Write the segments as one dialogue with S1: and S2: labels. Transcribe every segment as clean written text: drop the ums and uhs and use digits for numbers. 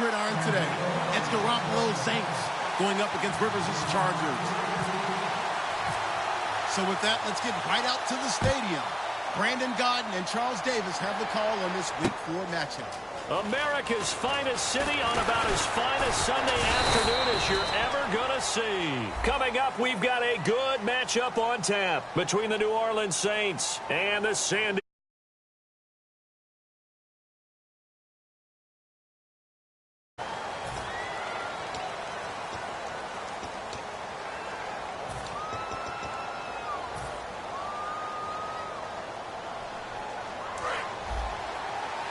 S1: gridiron today. It's Garoppolo's Saints going up against Rivers' Chargers. So with that, let's get right out to the stadium. Brandon Godden and Charles Davis have the call on this Week 4 matchup.
S2: America's finest city on about as fine a Sunday afternoon as you're ever going to see. Coming up, we've got a good matchup on tap between the New Orleans Saints and the San Diego.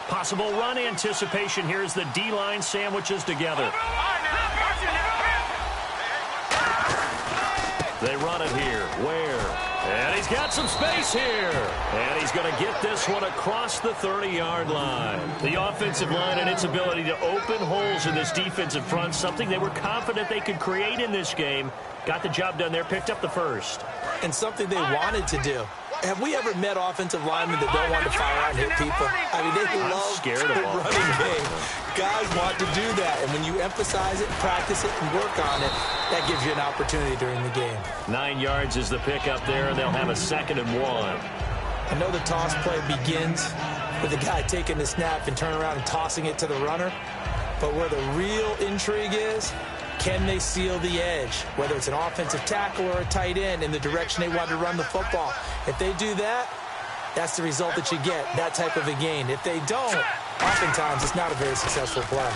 S2: Possible run anticipation. Here's the D-line sandwiches together. They run it here. Where? And he's got some space here. And he's going to get this one across the 30-yard line. The offensive line and its ability to open holes in this defensive front, something they were confident they could create in this game. Got the job done there, picked up the first.
S3: And something they wanted to do. Have we ever met offensive linemen that don't want to fire out and hit people? I mean, they love the running game. Guys want to do that, and when you emphasize it, practice it, and work on it, that gives you an opportunity during the game.
S2: 9 yards is the pickup there, and they'll have a 2nd and 1.
S3: I know the toss play begins with the guy taking the snap and turning around and tossing it to the runner, but where the real intrigue is, can they seal the edge, whether it's an offensive tackle or a tight end, in the direction they want to run the football? If they do that, that's the result that you get, that type of a gain. If they don't, oftentimes it's not a very successful play.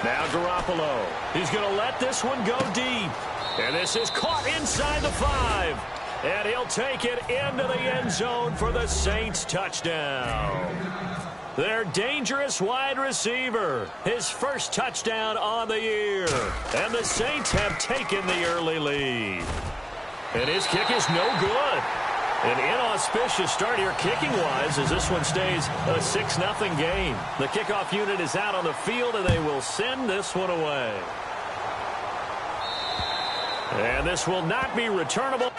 S2: Now Garoppolo. He's going to let this one go deep. And this is caught inside the 5. And he'll take it into the end zone for the Saints touchdown. Their dangerous wide receiver, his first touchdown on the year. And the Saints have taken the early lead. And his kick is no good. An inauspicious start here kicking-wise as this one stays a 6-0 game. The kickoff unit is out on the field, and they will send this one away. And this will not be returnable.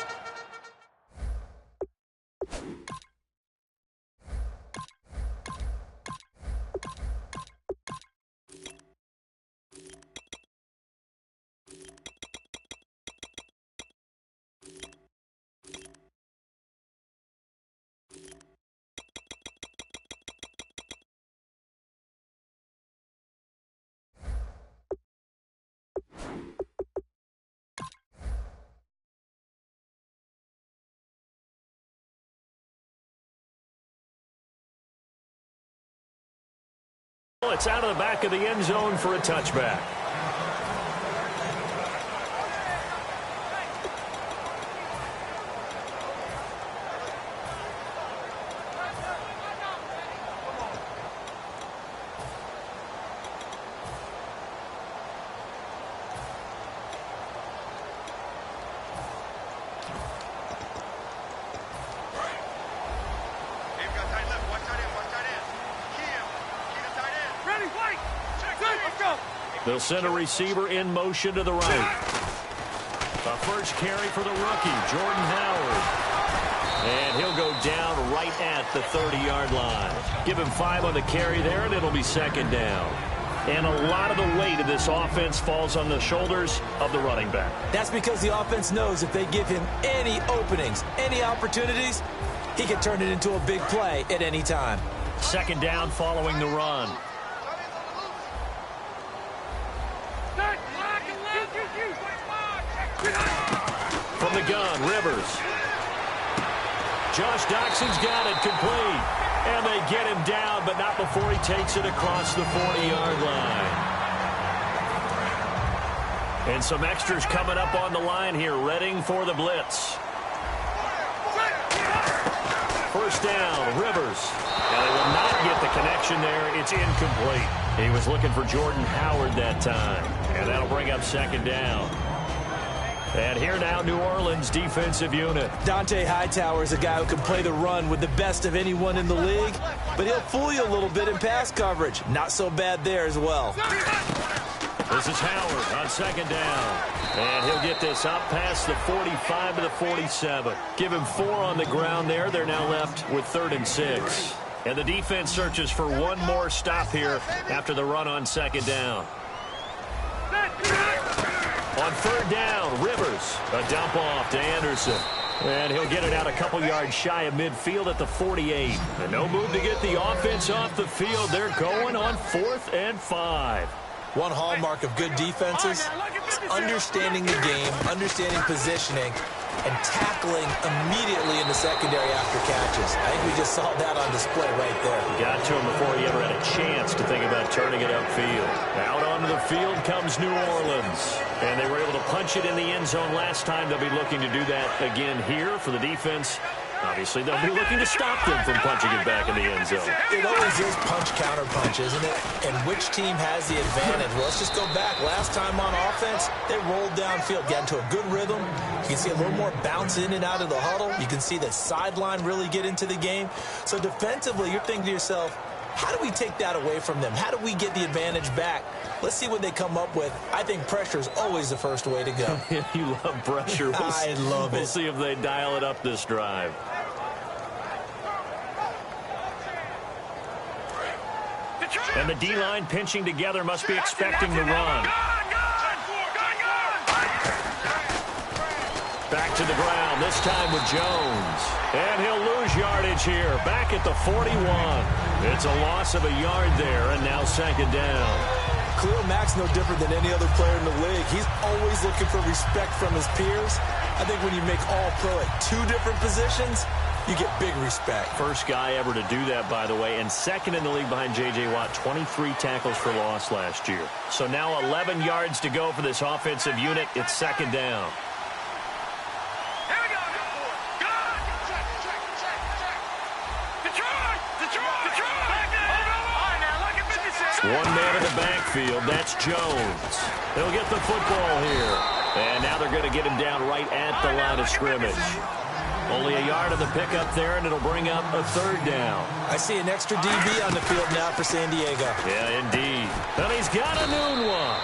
S2: It's out of the back of the end zone for a touchback. They'll send a receiver in motion to the right. The first carry for the rookie, Jordan Howard. And he'll go down right at the 30-yard line. Give him 5 on the carry there, and it'll be 2nd down. And a lot of the weight of this offense falls on the shoulders of the running back.
S3: That's because the offense knows if they give him any openings, any opportunities, he can turn it into a big play at any time.
S2: 2nd down following the run. From the gun, Rivers. Josh Doxson's got it complete. And they get him down, but not before he takes it across the 40-yard line. And some extras coming up on the line here, readying for the blitz. First down, Rivers. And they will not get the connection there. It's incomplete. He was looking for Jordan Howard that time. And that'll bring up 2nd down. And here now, New Orleans defensive unit.
S3: Dante Hightower is a guy who can play the run with the best of anyone in the league, but he'll fool you a little bit in pass coverage. Not so bad there as well.
S2: This is Howard on 2nd down. And he'll get this up past the 45 to the 47. Give him 4 on the ground there. They're now left with 3rd and 6. And the defense searches for one more stop here after the run on second down. On third down, Rivers. A dump off to Anderson. And he'll get it out a couple yards shy of midfield at the 48. And no move to get the offense off the field. They're going on 4th and 5.
S3: One hallmark of good defenses is understanding the game, understanding positioning, and tackling immediately in the secondary after catches. I think we just saw that on display right there.
S2: Got to him before he ever had a chance to think about turning it upfield. Out onto the field comes New Orleans. And they were able to punch it in the end zone last time. They'll be looking to do that again here for the defense. Obviously, they'll be looking to stop them from punching it back in the end zone.
S3: It always is punch-counter-punch, isn't it? And which team has the advantage? Well, let's just go back. Last time on offense, they rolled downfield, got into a good rhythm. You can see a little more bounce in and out of the huddle. You can see the sideline really get into the game. So defensively, you're thinking to yourself, how do we take that away from them? How do we get the advantage back? Let's see what they come up with. I think pressure is always the first way to go.
S2: You love pressure.
S3: I love it.
S2: We'll see if they dial it up this drive. And the D-line pinching together must be expecting the run. Back to the ground, this time with Jones. And he'll lose yardage here, back at the 41. It's a loss of a yard there, and now second down.
S3: Khalil Mack's no different than any other player in the league. He's always looking for respect from his peers. I think when you make all-pro at 2 different positions, you get big respect.
S2: First guy ever to do that, by the way, and second in the league behind J.J. Watt, 23 tackles for loss last year. So now 11 yards to go for this offensive unit. It's second down. One man in the backfield, that's Jones. They'll get the football here. And now they're going to get him down right at the line of scrimmage. Only a yard of the pickup there, and it'll bring up a third down.
S3: I see an extra DB on the field now for San Diego.
S2: Yeah, indeed. And he's got a noon one.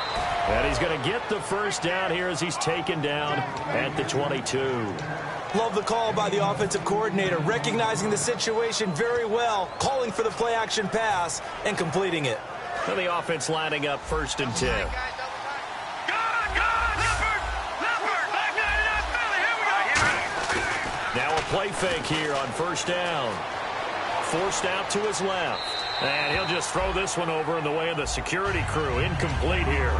S2: And he's going to get the first down here as he's taken down at the 22.
S3: Love the call by the offensive coordinator, recognizing the situation very well, calling for the play-action pass, and completing it.
S2: And the offense lining up 1st and 10. Now a play fake here on first down. Forced out to his left. And he'll just throw this one over in the way of the security crew. Incomplete here.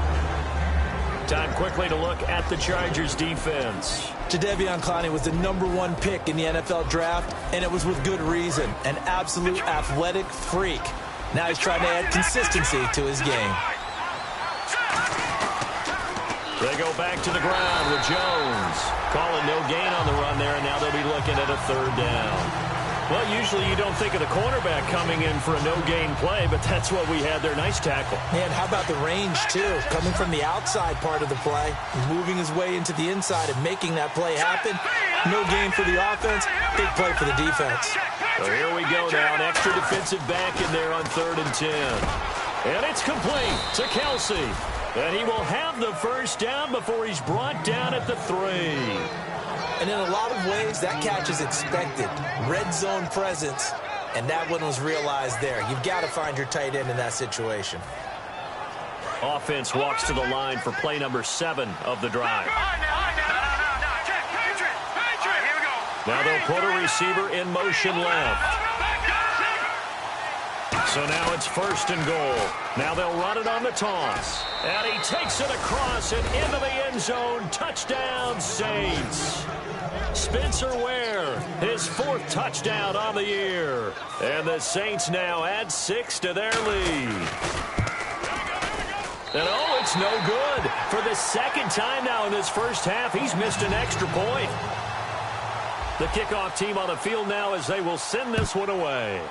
S2: Time quickly to look at the Chargers defense.
S3: Jadeveon Clowney was the #1 pick in the NFL draft, and it was with good reason. An absolute athletic freak. Now he's trying to add consistency to his game.
S2: They go back to the ground with Jones. Calling no gain on the run there, and now they'll be looking at a third down. Well, usually you don't think of the cornerback coming in for a no-gain play, but that's what we had there. Nice tackle.
S3: Man, how about the range, too? Coming from the outside part of the play, moving his way into the inside and making that play happen. No gain for the offense, big play for the defense.
S2: So here we go now, an extra defensive back in there on 3rd and 10. And it's complete to Kelsey. And he will have the first down before he's brought down at the 3.
S3: And in a lot of ways, that catch is expected. Red zone presence, and that one was realized there. You've got to find your tight end in that situation.
S2: Offense walks to the line for play number 7 of the drive. Now they'll put a receiver in motion left. So now it's 1st and goal. Now they'll run it on the toss. And he takes it across and into the end zone. Touchdown, Saints. Spencer Ware, his 4th touchdown on the year. And the Saints now add 6 to their lead. And oh, it's no good. For the 2nd time now in this first half, he's missed an extra point. The kickoff team on the field now as they will send this one away.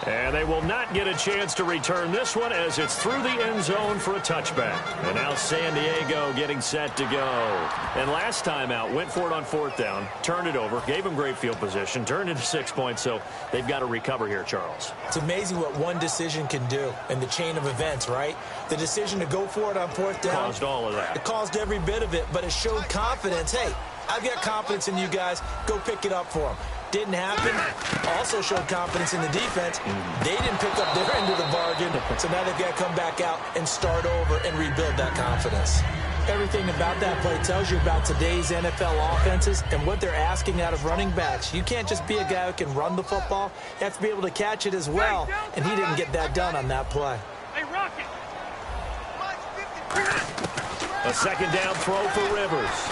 S2: And they will not get a chance to return this one as it's through the end zone for a touchback. And now San Diego getting set to go. And last time out, went for it on 4th down, turned it over, gave them great field position, turned it to 6 points, so they've got to recover here, Charles.
S3: It's amazing what one decision can do in the chain of events, right? The decision to go for it on 4th down.
S2: Caused all of that.
S3: It caused every bit of it, but it showed confidence. Hey, I've got confidence in you guys. Go pick it up for them. Didn't happen. Also showed confidence in the defense. They didn't pick up their end of the bargain, so now they've got to come back out and start over and rebuild that confidence. Everything about that play tells you about today's NFL offenses and what they're asking out of running backs. You can't just be a guy who can run the football. You have to be able to catch it as well, and he didn't get that done on that play.
S4: Hey, Rocket.
S2: A second down throw for Rivers.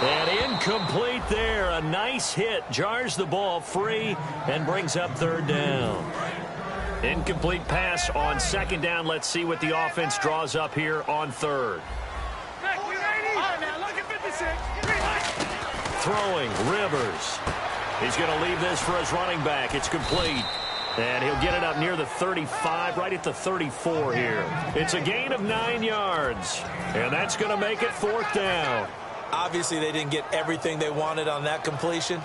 S2: And incomplete there. A nice hit. Jars the ball free and brings up third down. Incomplete pass on second down. Let's see what the offense draws up here on third. Throwing, Rivers. He's going to leave this for his running back. It's complete. And he'll get it up near the 35, right at the 34 here. It's a gain of 9 yards. And that's going to make it fourth down.
S3: Obviously, they didn't get everything they wanted on that completion,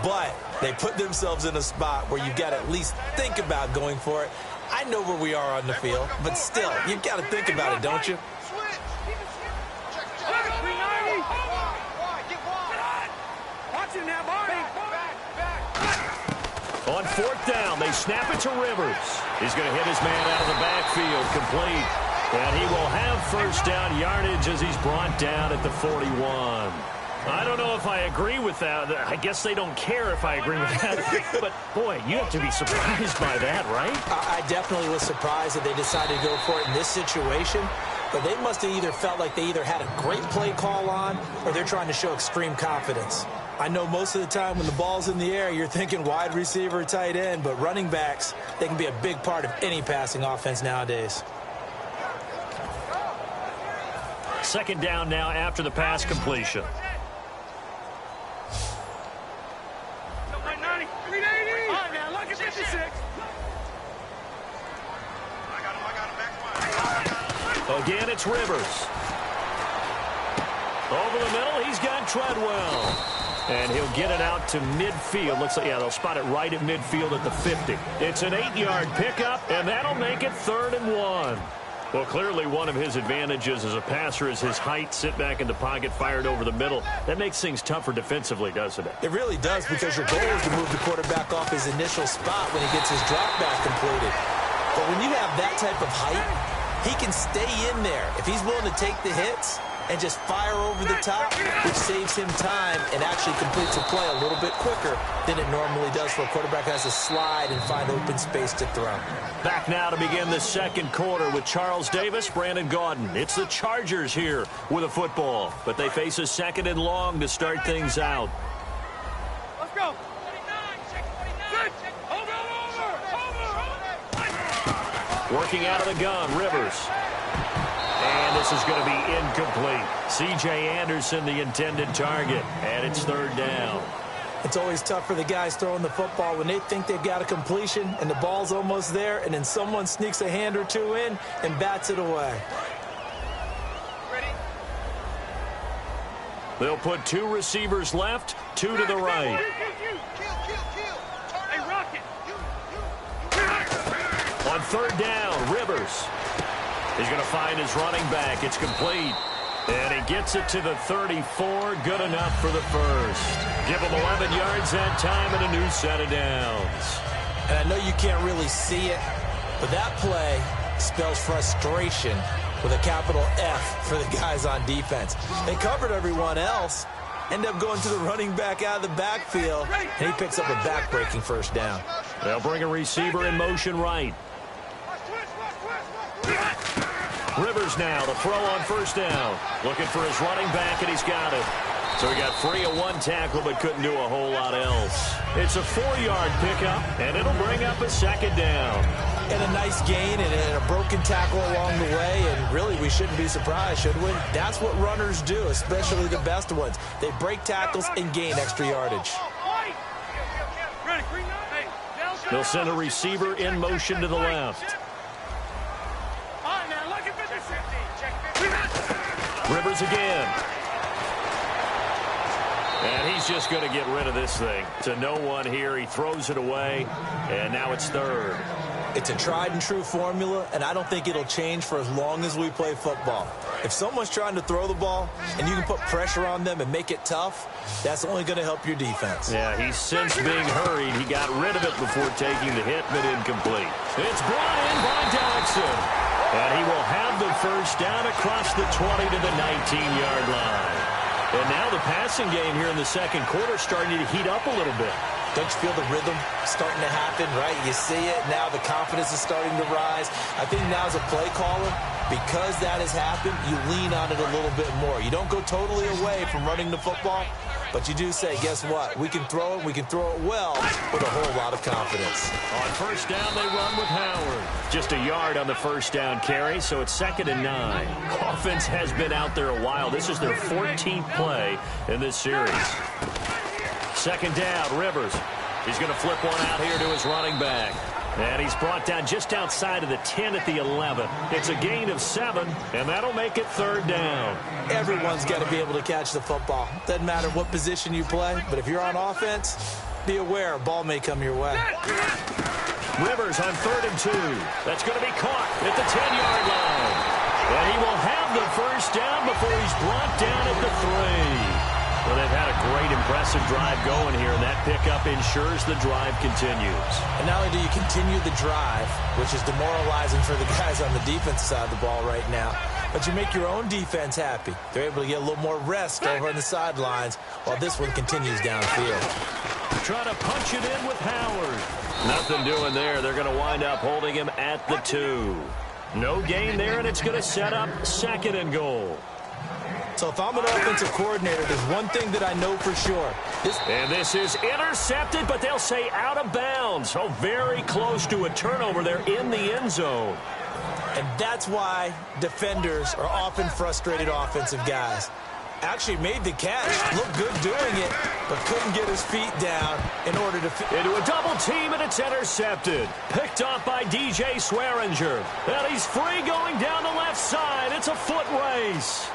S3: but they put themselves in a spot where you've got to at least think about going for it. I know where we are on the field, but still, you've got to think about it, don't you?
S2: On fourth down, they snap it to Rivers. He's going to hit his man out of the backfield, complete. And he will have first down yardage as he's brought down at the 41. I don't know if I agree with that. I guess they don't care if I agree with that. But, boy, you have to be surprised by that, right?
S3: I definitely was surprised that they decided to go for it in this situation. But they must have either felt like they either had a great play call on or they're trying to show extreme confidence. I know most of the time when the ball's in the air, you're thinking wide receiver, tight end. But running backs, they can be a big part of any passing offense nowadays.
S2: Second down now after the pass completion. Again, it's Rivers. Over the middle, he's got Treadwell. And he'll get it out to midfield. Looks like, yeah, they'll spot it right at midfield at the 50. It's an 8-yard pickup, and that'll make it 3rd and 1. Well, clearly one of his advantages as a passer is his height. Sit back in the pocket, fired over the middle. That makes things tougher defensively, doesn't it?
S3: It really does, because your goal is to move the quarterback off his initial spot when he gets his drop back completed. But when you have that type of height, he can stay in there. If he's willing to take the hits and just fire over the top, which saves him time and actually completes the play a little bit quicker than it normally does for a quarterback who has to slide and find open space to throw.
S2: Back now to begin the second quarter with Charles Davis, Brandon Gaudin. It's the Chargers here with a football, but they face a second and long to start things out.
S4: Let's go.
S2: Working out of the gun, Rivers. And this is going to be incomplete. C.J. Anderson, the intended target, and it's 3rd down.
S3: It's always tough for the guys throwing the football when they think they've got a completion and the ball's almost there, and then someone sneaks a hand or two in and bats it away.
S4: Ready?
S2: They'll put 2 receivers left, 2 to the right.
S4: Hey, Rocket.
S2: On 3rd down, Rivers. He's going to find his running back. It's complete. And he gets it to the 34. Good enough for the first. Give him 11 yards that time and a new set of downs.
S3: And I know you can't really see it, but that play spells frustration with a capital F for the guys on defense. They covered everyone else, end up going to the running back out of the backfield, and he picks up a back-breaking first down.
S2: They'll bring a receiver in motion right. Rivers now, the throw on first down. Looking for his running back, and he's got it. So he got free of 1 tackle, but couldn't do a whole lot else. It's a 4-yard pickup, and it'll bring up a 2nd down.
S3: And a nice gain and a broken tackle along the way, and really we shouldn't be surprised, should we? That's what runners do, especially the best ones. They break tackles and gain extra yardage.
S2: They'll send a receiver in motion to the left. Rivers again. And he's just going to get rid of this thing. To no one here. He throws it away, and now it's 3rd.
S3: It's a tried-and-true formula, and I don't think it'll change for as long as we play football. If someone's trying to throw the ball and you can put pressure on them and make it tough, that's only going to help your defense.
S2: Yeah, he's since being hurried. He got rid of it before taking the hit, but incomplete. It's brought in by Jackson. And he will have the first down across the 20 to the 19-yard line. And now the passing game here in the second quarter starting to heat up a little bit.
S3: Don't you feel the rhythm starting to happen, right? You see it. Now the confidence is starting to rise. I think now as a play caller, because that has happened, you lean on it a little bit more. You don't go totally away from running the football, but you do say, guess what? We can throw it. We can throw it well with a whole lot of confidence.
S2: On first down, they run with Howard. Just a yard on the first down carry, so it's 2nd and 9. Offense has been out there a while. This is their 14th play in this series. 2nd down, Rivers. He's going to flip one out here to his running back. And he's brought down just outside of the 10 at the 11. It's a gain of 7, and that'll make it 3rd down.
S3: Everyone's got to be able to catch the football. Doesn't matter what position you play, but if you're on offense, be aware a ball may come your way.
S2: Rivers on 3rd and 2. That's going to be caught at the 10-yard line. And he will have the first down before he's brought down at the 3. Well, they've had a great, impressive drive going here, and that pickup ensures the drive continues.
S3: And not only do you continue the drive, which is demoralizing for the guys on the defensive side of the ball right now, but you make your own defense happy. They're able to get a little more rest over on the sidelines while this one continues downfield.
S2: Trying to punch it in with Howard. Nothing doing there. They're going to wind up holding him at the 2. No gain there, and it's going to set up 2nd and goal.
S3: So if I'm an offensive coordinator, there's one thing that I know for sure.
S2: And this is intercepted, but they'll say out of bounds. So very close to a turnover there in the end zone.
S3: And that's why defenders are often frustrated offensive guys. Actually made the catch, looked good doing it, but couldn't get his feet down in order to...
S2: Into a double team, and it's intercepted. Picked off by DJ Swearinger. And he's free going down the left side. It's a foot race.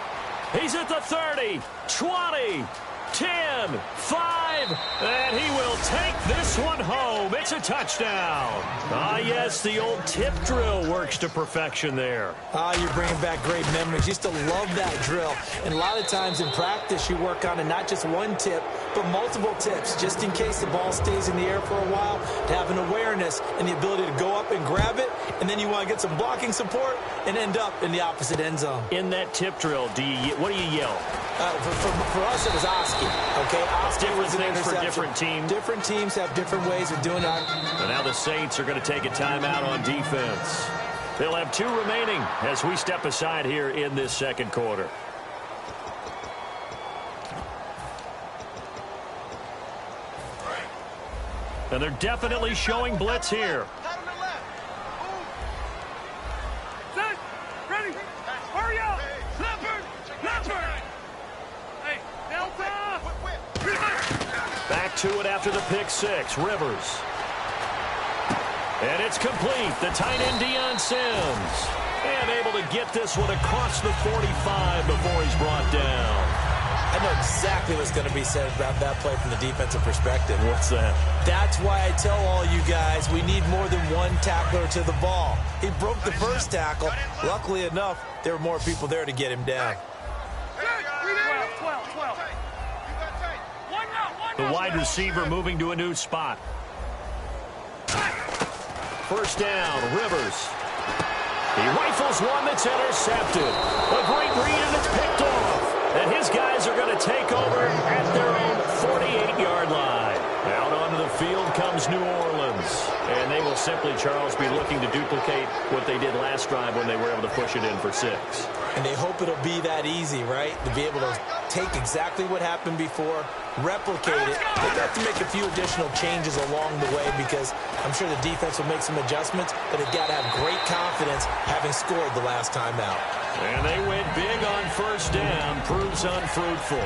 S2: He's at the 30, 20, 10, 5, and he will take this one home. It's a touchdown. Ah, yes, the old tip drill works to perfection there.
S3: Ah, you're bringing back great memories. Used to love that drill. And a lot of times in practice, you work on it, not just one tip, but multiple tips, just in case the ball stays in the air for a while, to have an awareness and the ability to go up and grab it, and then you want to get some blocking support and end up in the opposite end zone.
S2: In that tip drill, what do you yell?
S3: For us, it was Oski. Okay, Oski was an interception.
S2: For different teams.
S3: Different teams have different ways of doing that.
S2: And now the Saints are going to take a timeout on defense. They'll have 2 remaining as we step aside here in this second quarter. And they're definitely showing blitz here.
S4: Set. Ready. Hurry up. Leopard. Hey, Delta.
S2: Back to it after the pick 6. Rivers. And it's complete. The tight end, Deion Sims. And able to get this one across the 45 before he's brought down.
S3: I know exactly what's going to be said about that play from the defensive perspective.
S2: What's that?
S3: That's why I tell all you guys we need more than one tackler to the ball. He broke the first tackle. Luckily enough, there were more people there to get him down.
S4: 12.
S2: The wide receiver moving to a new spot. First down, Rivers. He rifles one that's intercepted. A great read, and it's picked off. And his guys are going to take over at their own 48-yard line. Out onto the field comes New Orleans. And they will simply, Charles, be looking to duplicate what they did last drive when they were able to push it in for 6.
S3: And they hope it'll be that easy, right? To be able to take exactly what happened before, replicate it. They've got to make a few additional changes along the way because I'm sure the defense will make some adjustments, but they've got to have great confidence having scored the last time out.
S2: And they went big on first down, proves unfruitful.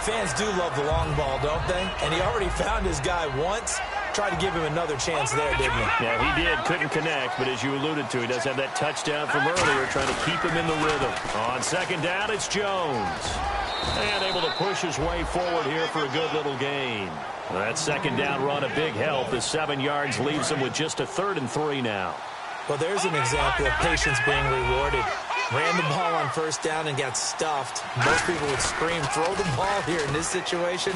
S3: Fans do love the long ball, don't they? And he already found his guy once. Tried to give him another chance there, didn't he?
S2: Yeah, he did. Couldn't connect, but as you alluded to, he does have that touchdown from earlier, trying to keep him in the rhythm. On second down, it's Jones. And able to push his way forward here for a good little gain. That second down run a big help. The 7 yards leaves him with just a 3rd and 3 now.
S3: Well, there's an example of patience being rewarded. Ran the ball on 1st down and got stuffed. Most people would scream, throw the ball here. In this situation,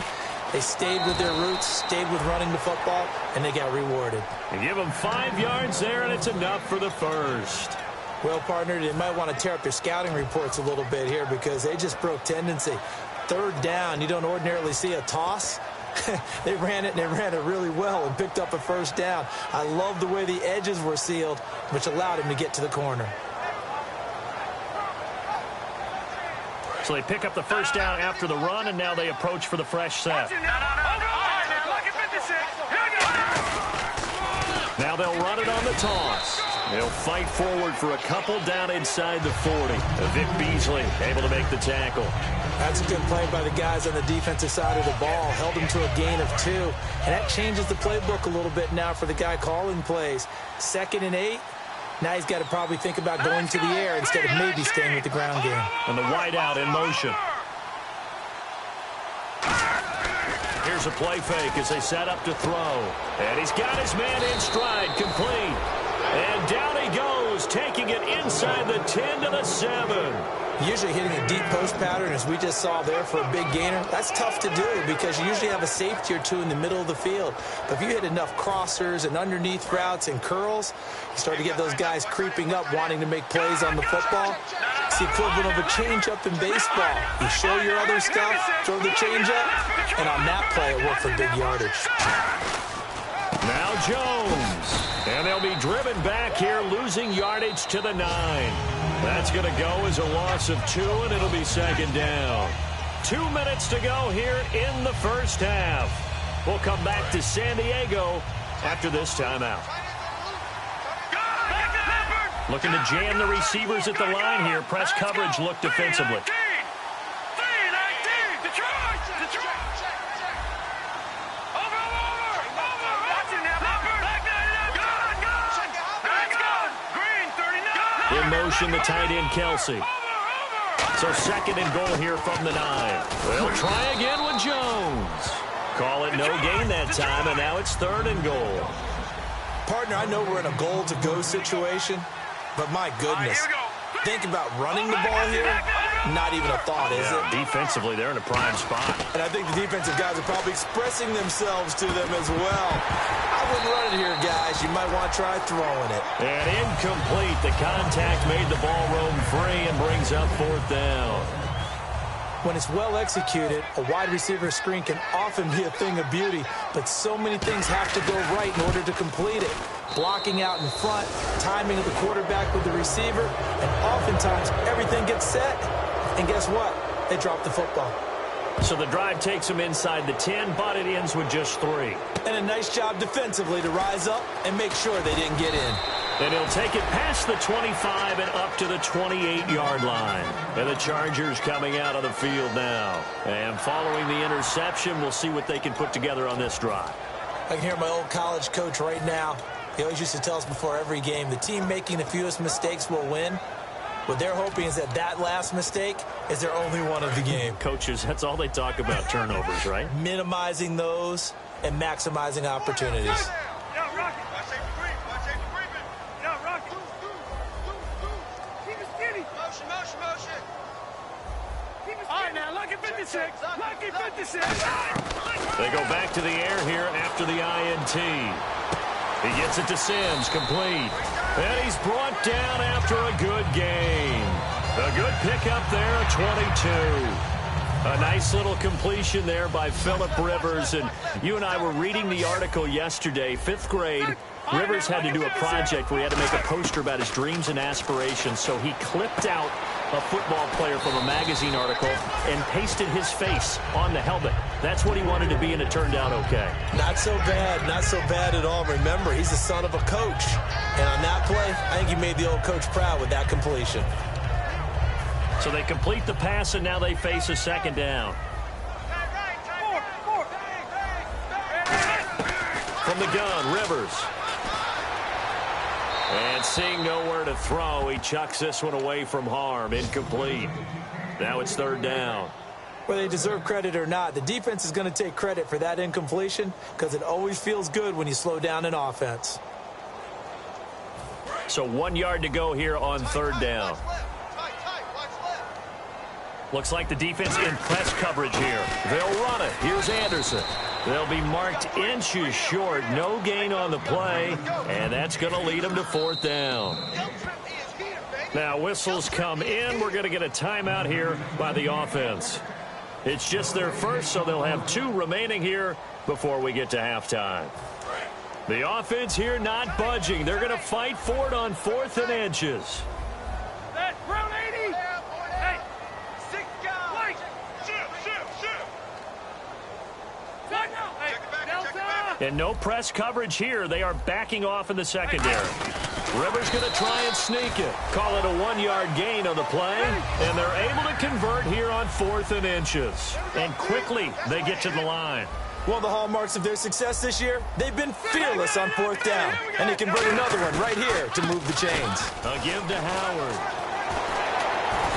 S3: they stayed with their roots, stayed with running the football, and they got rewarded.
S2: You give them 5 yards there, and it's enough for the first.
S3: Well, partner, they might want to tear up their scouting reports a little bit here because they just broke tendency. 3rd down, you don't ordinarily see a toss. They ran it, and they ran it really well and picked up a 1st down. I love the way the edges were sealed, which allowed him to get to the corner.
S2: So they pick up the 1st down after the run, and now they approach for the fresh set. Now they'll run it on the toss. They'll fight forward for a couple down inside the 40. Vic Beasley able to make the tackle.
S3: That's a good play by the guys on the defensive side of the ball. Held him to a gain of 2. And that changes the playbook a little bit now for the guy calling plays. 2nd and 8. Now he's got to probably think about going to the air instead of maybe staying with the ground game.
S2: And the wideout in motion. Here's a play fake as they set up to throw. And he's got his man in stride, complete. And down he goes, taking it inside the 10 to the 7.
S3: Usually hitting a deep post pattern, as we just saw there, for a big gainer, that's tough to do because you usually have a safety or 2 in the middle of the field. But if you hit enough crossers and underneath routes and curls, you start to get those guys creeping up, wanting to make plays on the football. It's the equivalent of a change-up in baseball. You show your other stuff, throw the change-up, and on that play, it worked for big yardage.
S2: Now Jones. And they'll be driven back here, losing yardage to the 9. That's going to go as a loss of 2, and it'll be 2nd down. 2 minutes to go here in the first half. We'll come back to San Diego after this timeout. Looking to jam the receivers at the line here. Press coverage look defensively. In motion, the tight end, Kelsey. So 2nd and goal here from the 9. They'll try again with Jones. Call it no gain that time, and now it's 3rd and goal.
S3: Partner, I know we're in a goal-to-go situation, but my goodness, think about running the ball here. Not even a thought, is it?
S2: Defensively, they're in a prime spot.
S3: And I think the defensive guys are probably expressing themselves to them as well. I wouldn't run it here, guys. You might want to try throwing it.
S2: And incomplete. The contact made the ball roam free and brings up 4th down.
S3: When it's well executed, a wide receiver screen can often be a thing of beauty, but so many things have to go right in order to complete it. Blocking out in front, timing of the quarterback with the receiver, and oftentimes everything gets set. And guess what? They drop the football.
S2: So the drive takes them inside the 10, but it ends with just 3.
S3: And a nice job defensively to rise up and make sure they didn't get in.
S2: And he'll take it past the 25 and up to the 28-yard line. And the Chargers coming out of the field now. And following the interception, we'll see what they can put together on this drive.
S3: I can hear my old college coach right now. He always used to tell us before every game, the team making the fewest mistakes will win. What they're hoping is that that last mistake is their only one of the game.
S2: Coaches, that's all they talk about, turnovers, right?
S3: Minimizing those and maximizing opportunities.
S4: All right, now, lucky 56. Lucky 56.
S2: They go back to the air here after the INT. He gets it to Sims, complete. And he's brought down after a good gain. A good pickup there at 22. A nice little completion there by Phillip Rivers. And you and I were reading the article yesterday, 5th grade. Rivers had to do a project where he had to make a poster about his dreams and aspirations. So he clipped out a football player from a magazine article and pasted his face on the helmet. That's what he wanted to be, and it turned out okay.
S3: Not so bad at all. Remember, he's the son of a coach. And on that play, I think he made the old coach proud with that completion.
S2: So they complete the pass, and now they face a 2nd down. From the gun, Rivers. And seeing nowhere to throw, he chucks this one away from harm. Incomplete. Now it's 3rd down.
S3: Whether they deserve credit or not, the defense is going to take credit for that incompletion because it always feels good when you slow down an offense.
S2: So 1 yard to go here on third down. Looks like the defense in press coverage here. They'll run it. Here's Anderson. They'll be marked inches short. No gain on the play, and that's going to lead them to fourth down. Now whistles come in. We're going to get a timeout here by the offense. It's just their first, so they'll have 2 remaining here before we get to halftime. The offense here not budging. They're going to fight for it on 4th and inches.
S4: Round 80. Hey, 6 guys. Wait. Shoot.
S2: And no press coverage here. They are backing off in the secondary. Rivers going to try and sneak it. Call it a 1-yard gain on the play. And they're able to convert here on 4th and inches. And quickly they get to the line.
S3: One of the hallmarks of their success this year, they've been fearless on 4th down. And they convert another one right here to move the chains.
S2: A give to Howard.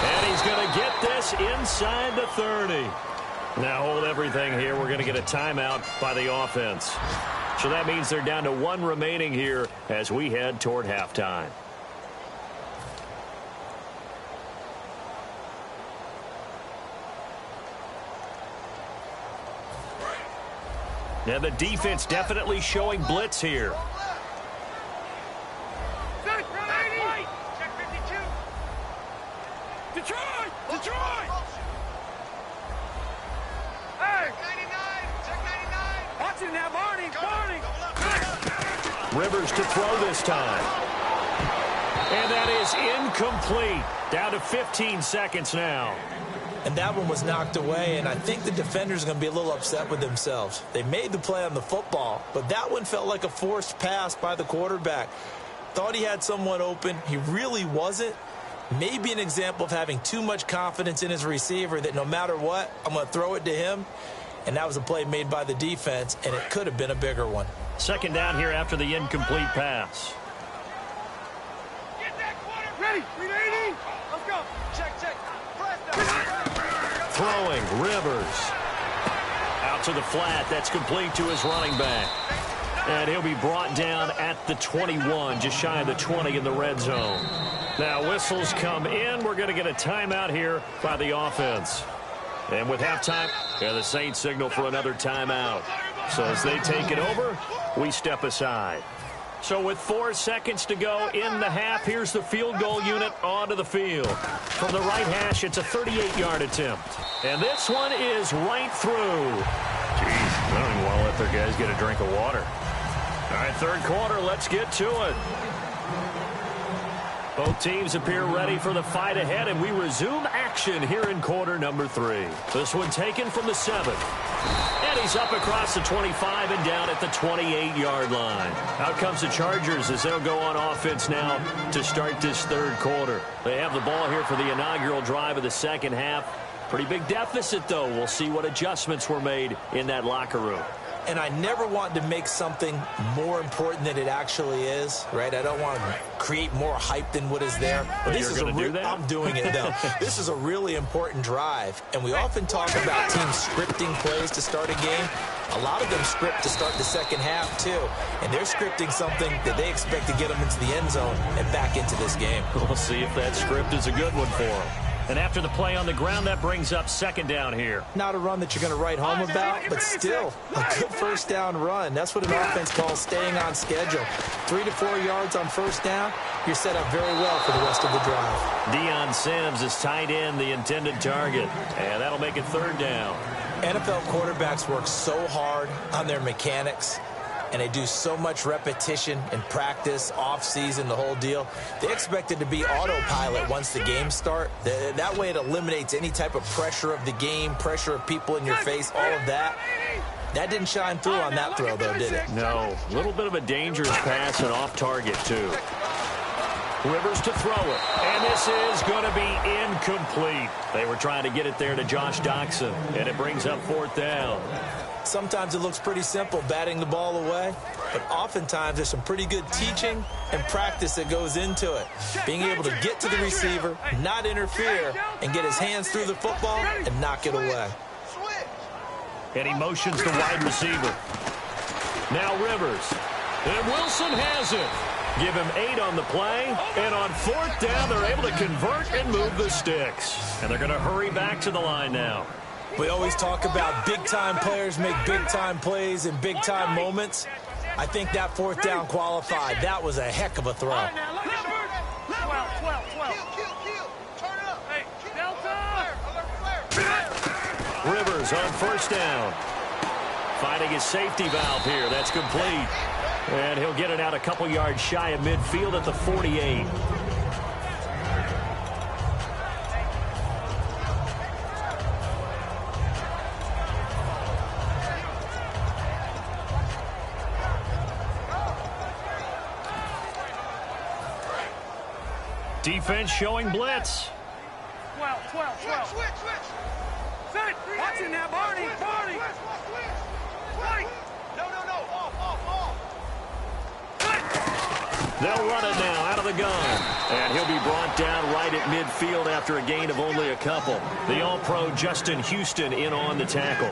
S2: And he's going to get this inside the 30. Now hold everything here. We're going to get a timeout by the offense. So that means they're down to 1 remaining here as we head toward halftime. Now the defense definitely showing blitz here.
S4: Check 52. Detroit! Hey! Check 99. Watch it now, Barney!
S2: Rivers to throw this time. And that is incomplete. Down to 15 seconds now.
S3: And that one was knocked away, and I think the defenders are going to be a little upset with themselves. They made the play on the football, but that one felt like a forced pass by the quarterback. Thought he had someone open. He really wasn't. Maybe an example of having too much confidence in his receiver that no matter what, I'm going to throw it to him. And that was a play made by the defense, and it could have been a bigger one.
S2: Second down here after the incomplete pass.
S4: Get that quarter ready! 380! Let's go! Check!
S2: Throwing, Rivers. Out to the flat. That's complete to his running back. And he'll be brought down at the 21, just shy of the 20 in the red zone. Now whistles come in. We're going to get a timeout here by the offense. And with halftime, the Saints signal for another timeout. So as they take it over, we step aside. So with 4 seconds to go in the half, here's the field goal unit onto the field. From the right hash, it's a 38-yard attempt. And this one is right through. Jeez, I don't even want to let their guys get a drink of water. All right, third quarter, let's get to it. Both teams appear ready for the fight ahead, and we resume action here in quarter number 3. This one taken from the 7. And he's up across the 25 and down at the 28-yard line. Out comes the Chargers as they'll go on offense now to start this third quarter. They have the ball here for the inaugural drive of the second half. Pretty big deficit, though. We'll see what adjustments were made in that locker room.
S3: And I never want to make something more important than it actually is, right? I don't want to create more hype than what is there.
S2: But this is do that?
S3: I'm doing it, though. This is a really important drive. And we often talk about teams scripting plays to start a game. A lot of them script to start the second half, too. And they're scripting something that they expect to get them into the end zone and back into this game.
S2: We'll see if that script is a good one for them. And after the play on the ground, that brings up second down here.
S3: Not a run that you're going to write home about, but still a good first down run. That's what an offense calls staying on schedule. 3 to 4 yards on first down, you're set up very well for the rest of the drive.
S2: Deion Sims is tight end, the intended target. And that'll make it third down.
S3: NFL quarterbacks work so hard on their mechanics, and they do so much repetition and practice, off-season, the whole deal. They expect it to be autopilot once the games start. That way it eliminates any type of pressure of the game, pressure of people in your face, all of that. That didn't shine through on that throw, though, did it?
S2: No. A little bit of a dangerous pass and off target, too. Rivers to throw it. And this is going to be incomplete. They were trying to get it there to Josh Doxson, and it brings up fourth down.
S3: Sometimes it looks pretty simple, batting the ball away, but oftentimes there's some pretty good teaching and practice that goes into it. Being able to get to the receiver, not interfere, and get his hands through the football and knock it away.
S2: And he motions the wide receiver. Now Rivers. And Wilson has it. Give him 8 on the play, and on 4th down, they're able to convert and move the sticks. And they're going to hurry back to the line now.
S3: We always talk about big-time players make big-time plays in big-time moments. I think that 4th down qualified. That was a heck of a throw.
S4: 12. Turn it up. Hey, Delta.
S2: Rivers on 1st down. Finding his safety valve here. That's complete. And he'll get it out a couple yards shy of midfield at the 48. Defense showing blitz.
S4: 12. Switch. Set. Watch it now, Barney. Right. No. Off.
S2: They'll run it now out of the gun. And he'll be brought down right at midfield after a gain of only a couple. The All-Pro Justin Houston in on the tackle.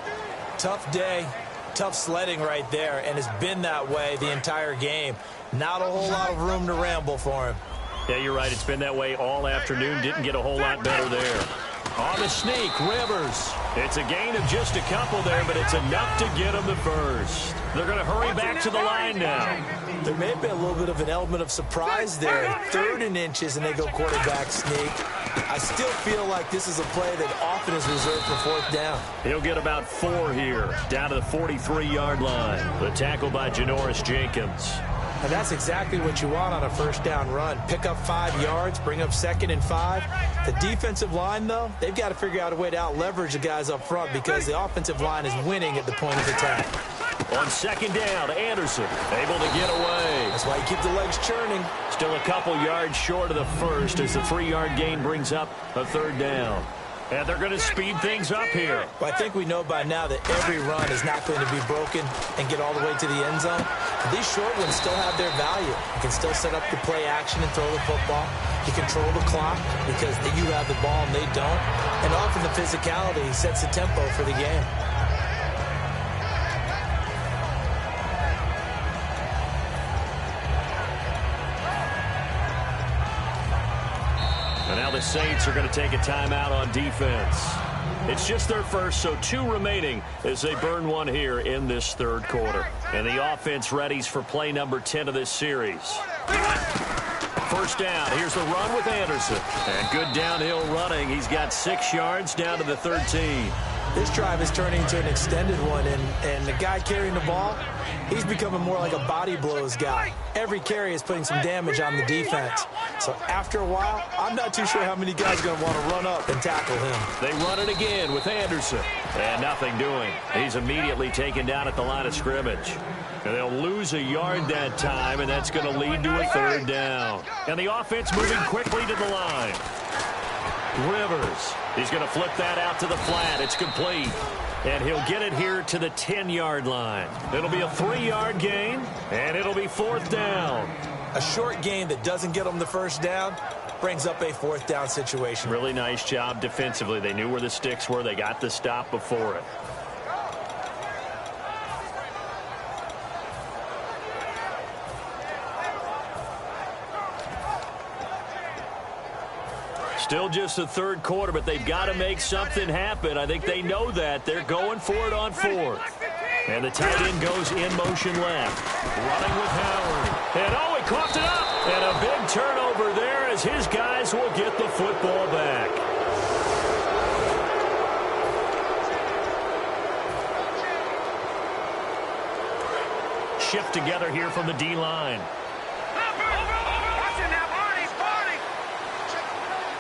S3: Tough day, tough sledding right there, and it's been that way the entire game. Not a whole lot of room to ramble for him.
S2: Yeah, you're right. It's been that way all afternoon. Didn't get a whole lot better there. On the sneak, Rivers. It's a gain of just a couple there, but it's enough to get him the first. They're going to hurry back to the line now.
S3: There may have been a little bit of an element of surprise there. 3rd and inches, and they go quarterback sneak. I still feel like this is a play that often is reserved for 4th down.
S2: He'll get about 4 here, down to the 43-yard line. The tackle by Janoris Jenkins.
S3: And that's exactly what you want on a 1st down run. Pick up 5 yards, bring up 2nd and 5. The defensive line, though, they've got to figure out a way to out-leverage the guys up front because the offensive line is winning at the point of attack.
S2: On 2nd down, Anderson able to get away.
S3: That's why you keep the legs churning.
S2: Still a couple yards short of the first as the 3-yard gain brings up a 3rd down. And they're going to speed things up here.
S3: Well, I think we know by now that every run is not going to be broken and get all the way to the end zone. But these short ones still have their value. You can still set up the play action and throw the football. You control the clock because you have the ball and they don't. And often the physicality sets the tempo for the game.
S2: And now the Saints are going to take a timeout on defense. It's just their first, so 2 remaining as they burn one here in this 3rd quarter. And the offense readies for play number 10 of this series. 1st down. Here's the run with Anderson. And good downhill running. He's got 6 yards down to the 13.
S3: This drive is turning into an extended one, and the guy carrying the ball, he's becoming more like a body blows guy. Every carry is putting some damage on the defense. So after a while, I'm not too sure how many guys are going to want to run up and tackle him.
S2: They run it again with Anderson. And nothing doing. He's immediately taken down at the line of scrimmage. And they'll lose a yard that time, and that's going to lead to a 3rd down. And the offense moving quickly to the line. Rivers. He's going to flip that out to the flat. It's complete. And he'll get it here to the 10-yard line. It'll be a 3-yard gain, and it'll be 4th down.
S3: A short gain that doesn't get them the 1st down brings up a 4th down situation.
S2: Really nice job defensively. They knew where the sticks were. They got the stop before it. Still just the 3rd quarter, but they've got to make something happen. I think they know that. They're going for it on 4th. And the tight end goes in motion left. Running with Howard. And oh, he coughed it up. And a big turnover there as his guys will get the football back. Shift together here from the D-line.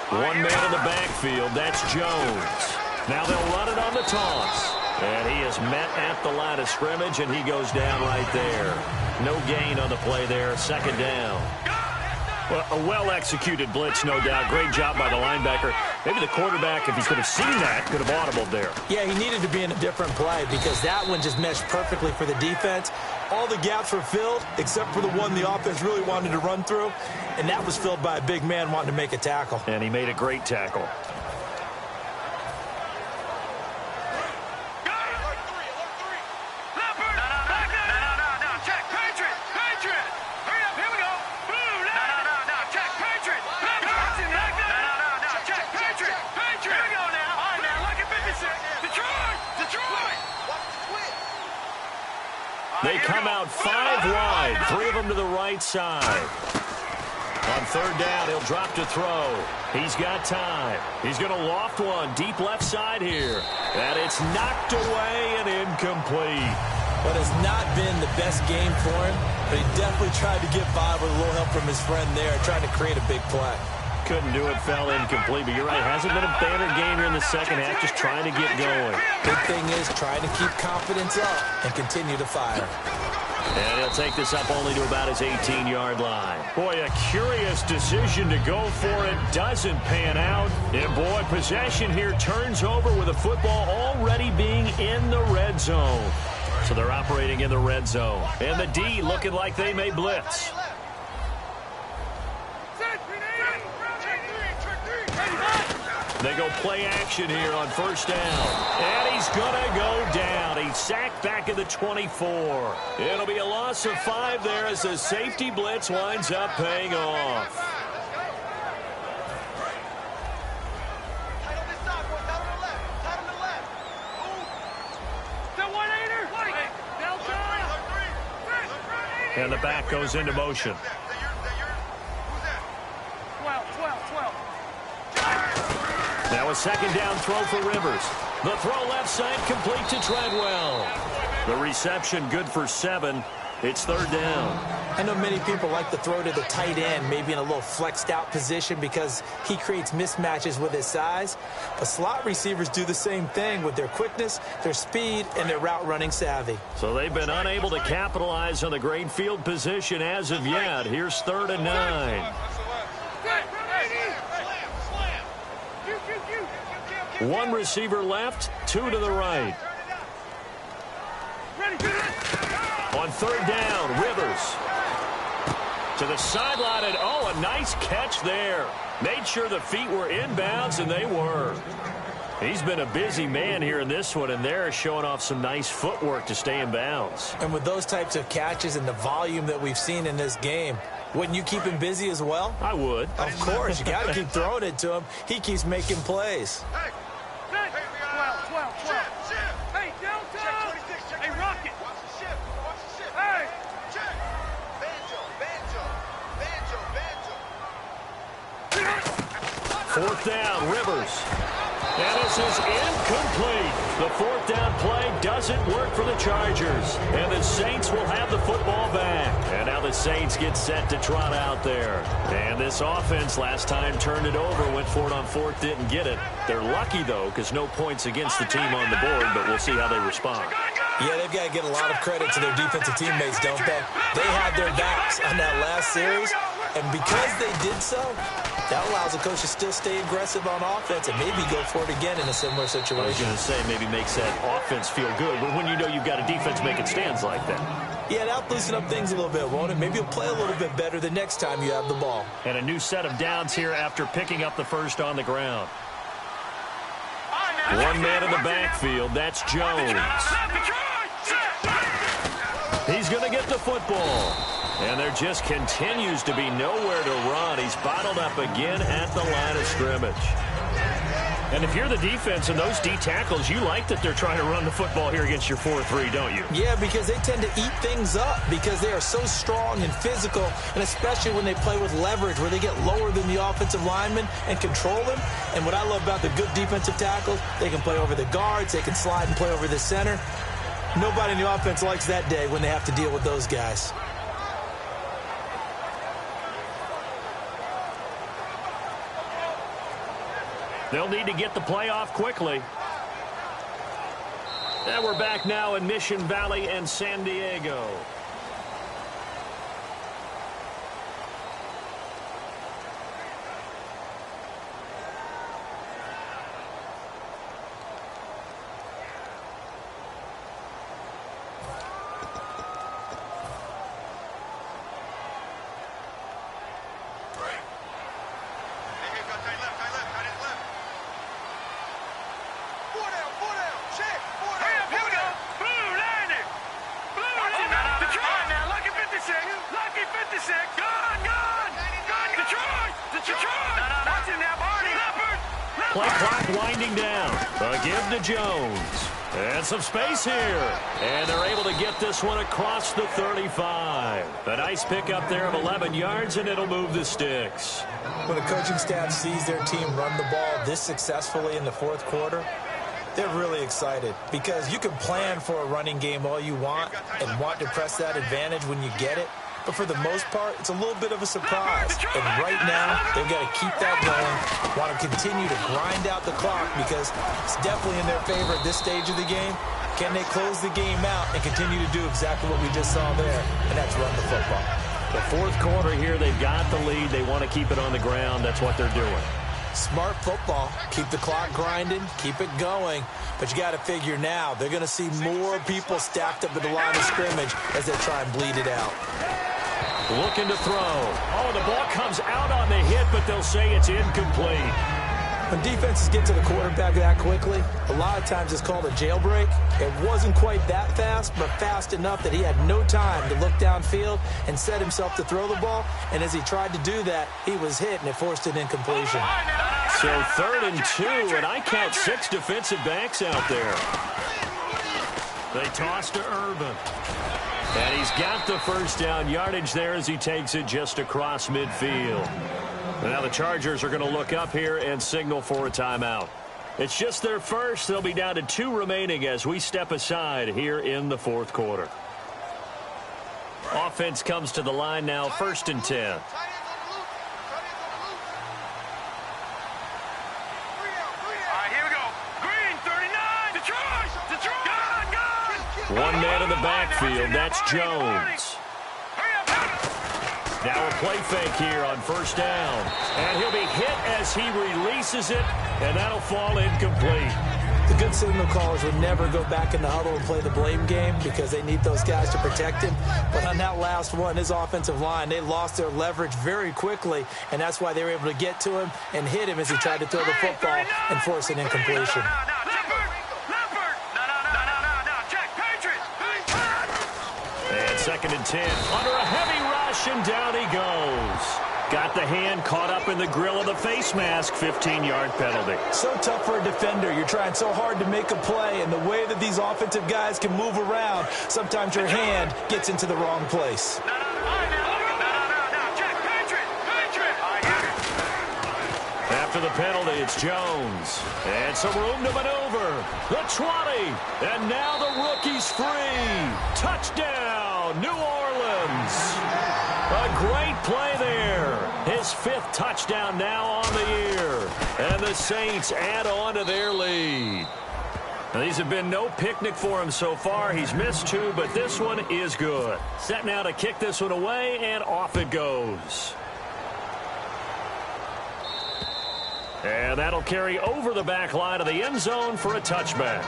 S2: One man in the backfield. That's Jones. Now they'll run it on the toss. And he is met at the line of scrimmage, and he goes down right there. No gain on the play there. 2nd down. Well, a well-executed blitz, no doubt. Great job by the linebacker. Maybe the quarterback, if he could have seen that, could have audibled there.
S3: Yeah, he needed to be in a different play because that one just meshed perfectly for the defense. All the gaps were filled except for the one the offense really wanted to run through, and that was filled by a big man wanting to make a tackle.
S2: And he made a great tackle. They come out 5 wide, 3 of them to the right side. On third down, he'll drop to throw. He's got time. He's going to loft one deep left side here. And it's knocked away and incomplete.
S3: But it's not been the best game for him, but he definitely tried to get by with a little help from his friend there, trying to create a big play.
S2: Couldn't do it, fell incomplete. But you're right, hasn't been a banner game here in the second half, just trying to get going.
S3: Big thing is trying to keep confidence up and continue to fire.
S2: And he'll take this up only to about his 18-yard line. Boy, a curious decision to go for it. Doesn't pan out. And, boy, possession here turns over with the football already being in the red zone. So they're operating in the red zone. And the D looking like they may blitz. They go play action here on first down. And he's going to go down. He's sacked back at the 24. It'll be a loss of 5 there as the safety blitz winds up paying off. And the back goes into motion.
S4: 12.
S2: Now a second down throw for Rivers. The throw left side complete to Treadwell. The reception good for 7. It's third down.
S3: I know many people like to throw to the tight end, maybe in a little flexed out position because he creates mismatches with his size. But slot receivers do the same thing with their quickness, their speed, and their route running savvy.
S2: So they've been unable to capitalize on the great field position as of yet. Here's 3rd and 9. One receiver left, 2 to the right. On third down, Rivers to the sideline, and oh, a nice catch there. Made sure the feet were inbounds, and they were. He's been a busy man here in this one, and they're showing off some nice footwork to stay in bounds.
S3: And with those types of catches and the volume that we've seen in this game, wouldn't you keep him busy as well?
S2: I would.
S3: Of course. You got to keep throwing it to him. He keeps making plays.
S4: Hey, 12. Hey, downtown. Hey, Rocket. Watch the shift. Hey. Check. Banjo.
S2: 4th down, Rivers. And this is incomplete. The 4th down play doesn't work for the Chargers. And the Saints will have the football back. And now the Saints get set to trot out there. And this offense last time turned it over, went for it on 4th, didn't get it. They're lucky, though, because no points against the team on the board, but we'll see how they respond.
S3: Yeah, they've got to get a lot of credit to their defensive teammates, don't they? They had their backs on that last series, and because they did so, that allows the coach to still stay aggressive on offense and maybe go for it again in a similar situation.
S2: I was going to say maybe makes that offense feel good, but when you know you've got a defense making stands like that.
S3: Yeah, that'll loosen up things a little bit, won't it? Maybe you'll play a little bit better the next time you have the ball.
S2: And a new set of downs here after picking up the first on the ground. One man in the backfield, that's Jones. He's going to get the football. And there just continues to be nowhere to run. He's bottled up again at the line of scrimmage. And if you're the defense and those D tackles, you like that they're trying to run the football here against your 4-3, don't you?
S3: Yeah, because they tend to eat things up because they are so strong and physical, and especially when they play with leverage where they get lower than the offensive linemen and control them. And what I love about the good defensive tackles, they can play over the guards, they can slide and play over the center. Nobody in the offense likes that day when they have to deal with those guys.
S2: They'll need to get the play off quickly. And we're back now in Mission Valley and San Diego. play clock winding down. A give to Jones. And some space here. And they're able to get this one across the 35. A nice pickup there of 11 yards, and it'll move the sticks.
S3: When the coaching staff sees their team run the ball this successfully in the fourth quarter, they're really excited because you can plan for a running game all you want and want to press that advantage when you get it. But for the most part, it's a little bit of a surprise. And right now, they've got to keep that going, want to continue to grind out the clock because it's definitely in their favor at this stage of the game. Can they close the game out and continue to do exactly what we just saw there, and that's run the football.
S2: The fourth quarter here, they've got the lead. They want to keep it on the ground. That's what they're doing.
S3: Smart football. Keep the clock grinding, keep it going. But you got to figure now, they're going to see more people stacked up at the line of scrimmage as they try and bleed it out.
S2: Looking to throw. Oh, the ball comes out on the hit, but they'll say it's incomplete.
S3: When defenses get to the quarterback that quickly, a lot of times it's called a jailbreak. It wasn't quite that fast, but fast enough that he had no time to look downfield and set himself to throw the ball. And as he tried to do that, he was hit, and it forced an incompletion.
S2: So 3rd and 2, and I count 6 defensive backs out there. They toss to Urban. And he's got the first down yardage there as he takes it just across midfield. Now the Chargers are going to look up here and signal for a timeout. It's just their first. They'll be down to 2 remaining as we step aside here in the fourth quarter. Offense comes to the line now, 1st and 10. One man in the backfield, that's Jones. Now a play fake here on 1st down. And he'll be hit as he releases it, and that'll fall incomplete.
S3: The good signal callers would never go back in the huddle and play the blame game because they need those guys to protect him. But on that last one, his offensive line, they lost their leverage very quickly, and that's why they were able to get to him and hit him as he tried to throw the football and force an incompletion.
S2: And 2nd and 10, under a heavy rush, and down he goes. Got the hand caught up in the grill of the face mask, 15-yard penalty.
S3: So tough for a defender. You're trying so hard to make a play, and the way that these offensive guys can move around, sometimes your hand gets into the wrong place.
S2: After the penalty, it's Jones. And some room to maneuver. The 20. And now the rookie's free. Touchdown, New Orleans. A great play there. His 5th touchdown now on the year. And the Saints add on to their lead. Now, these have been no picnic for him so far. He's missed 2, but this one is good. Set now to kick this one away, and off it goes. And that'll carry over the back line of the end zone for a touchback.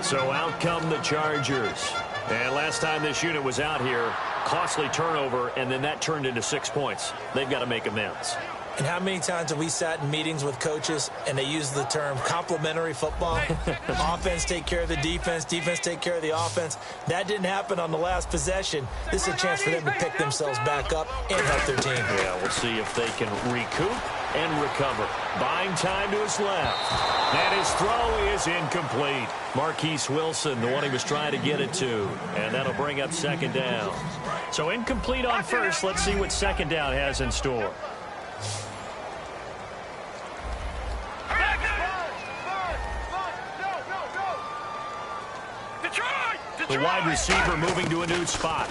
S2: So out come the Chargers. And last time this unit was out here, costly turnover, and then that turned into 6 points. They've got to make amends.
S3: And how many times have we sat in meetings with coaches and they use the term complementary football? Offense take care of the defense, defense take care of the offense. That didn't happen on the last possession. This is a chance for them to pick themselves back up and help their team.
S2: Yeah, we'll see if they can recoup and recover. Buying time to his left. And his throw is incomplete. Marquise Wilson, the one he was trying to get it to. And that'll bring up 2nd down. So incomplete on 1st. Let's see what 2nd down has in store. The wide receiver moving to a new spot.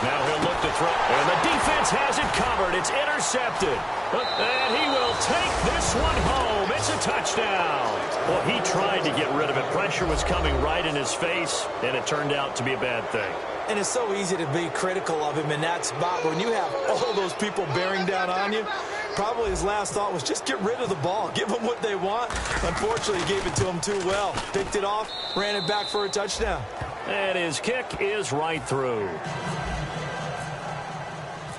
S2: Now he'll look to throw. And the defense has it covered. It's intercepted. And he will take this one home. It's a touchdown. Well, he tried to get rid of it. Pressure was coming right in his face, and it turned out to be a bad thing.
S3: And it's so easy to be critical of him in that spot. When you have all those people bearing down on you, probably his last thought was just get rid of the ball. Give them what they want. Unfortunately, he gave it to them too well. Picked it off, ran it back for a touchdown.
S2: And his kick is right through.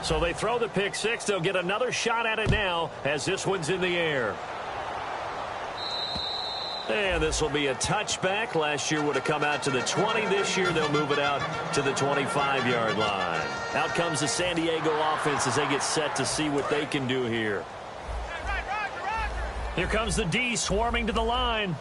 S2: So they throw the pick 6. They'll get another shot at it now as this one's in the air. And this will be a touchback. Last year would have come out to the 20. This year they'll move it out to the 25-yard line. Out comes the San Diego offense as they get set to see what they can do here. Here comes the D swarming to the line.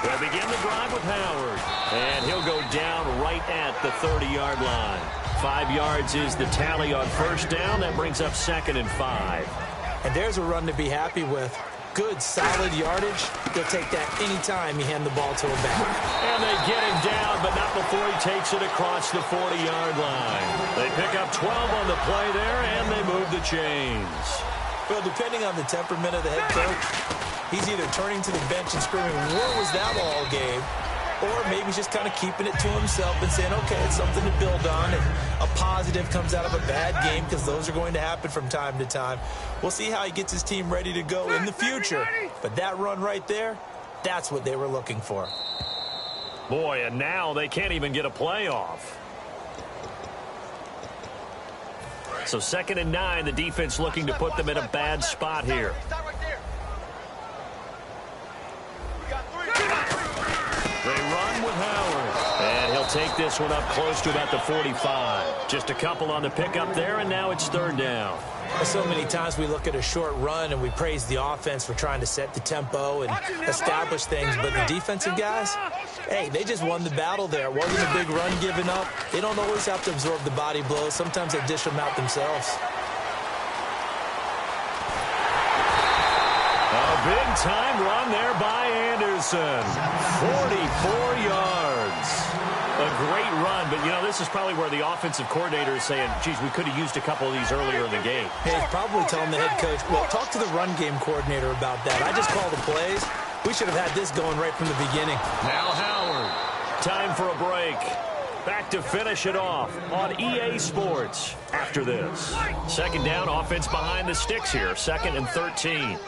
S2: They'll begin the drive with Howard. And he'll go down right at the 30-yard line. 5 yards is the tally on first down. That brings up 2nd and 5.
S3: And there's a run to be happy with. Good, solid yardage. You'll take that any time you hand the ball to a back.
S2: And they get him down, but not before he takes it across the 40-yard line. They pick up 12 on the play there, and they move the chains.
S3: Well, depending on the temperament of the head coach, he's either turning to the bench and screaming, "What was that all game?" Or maybe he's just kind of keeping it to himself and saying, okay, it's something to build on, and a positive comes out of a bad game, because those are going to happen from time to time. We'll see how he gets his team ready to go in the future. But that run right there, that's what they were looking for.
S2: Boy, and now they can't even get a play off. So 2nd and 9, the defense looking to put them in a bad spot here. They run with Howard. And he'll take this one up close to about the 45. Just a couple on the pickup there, and now it's 3rd down.
S3: So many times we look at a short run and we praise the offense for trying to set the tempo and establish things. But the defensive guys, hey, they just won the battle there. It wasn't a big run given up. They don't always have to absorb the body blows. Sometimes they dish them out themselves.
S2: A big-time run there by Anderson. 44 yards. A great run, but, you know, this is probably where the offensive coordinator is saying, geez, we could have used a couple of these earlier in the game.
S3: Hey, he's probably telling the head coach, well, talk to the run game coordinator about that. I just call the plays. We should have had this going right from the beginning.
S2: Now Howard. Time for a break. Back to finish it off on EA Sports after this. 2nd down, offense behind the sticks here. 2nd and 13.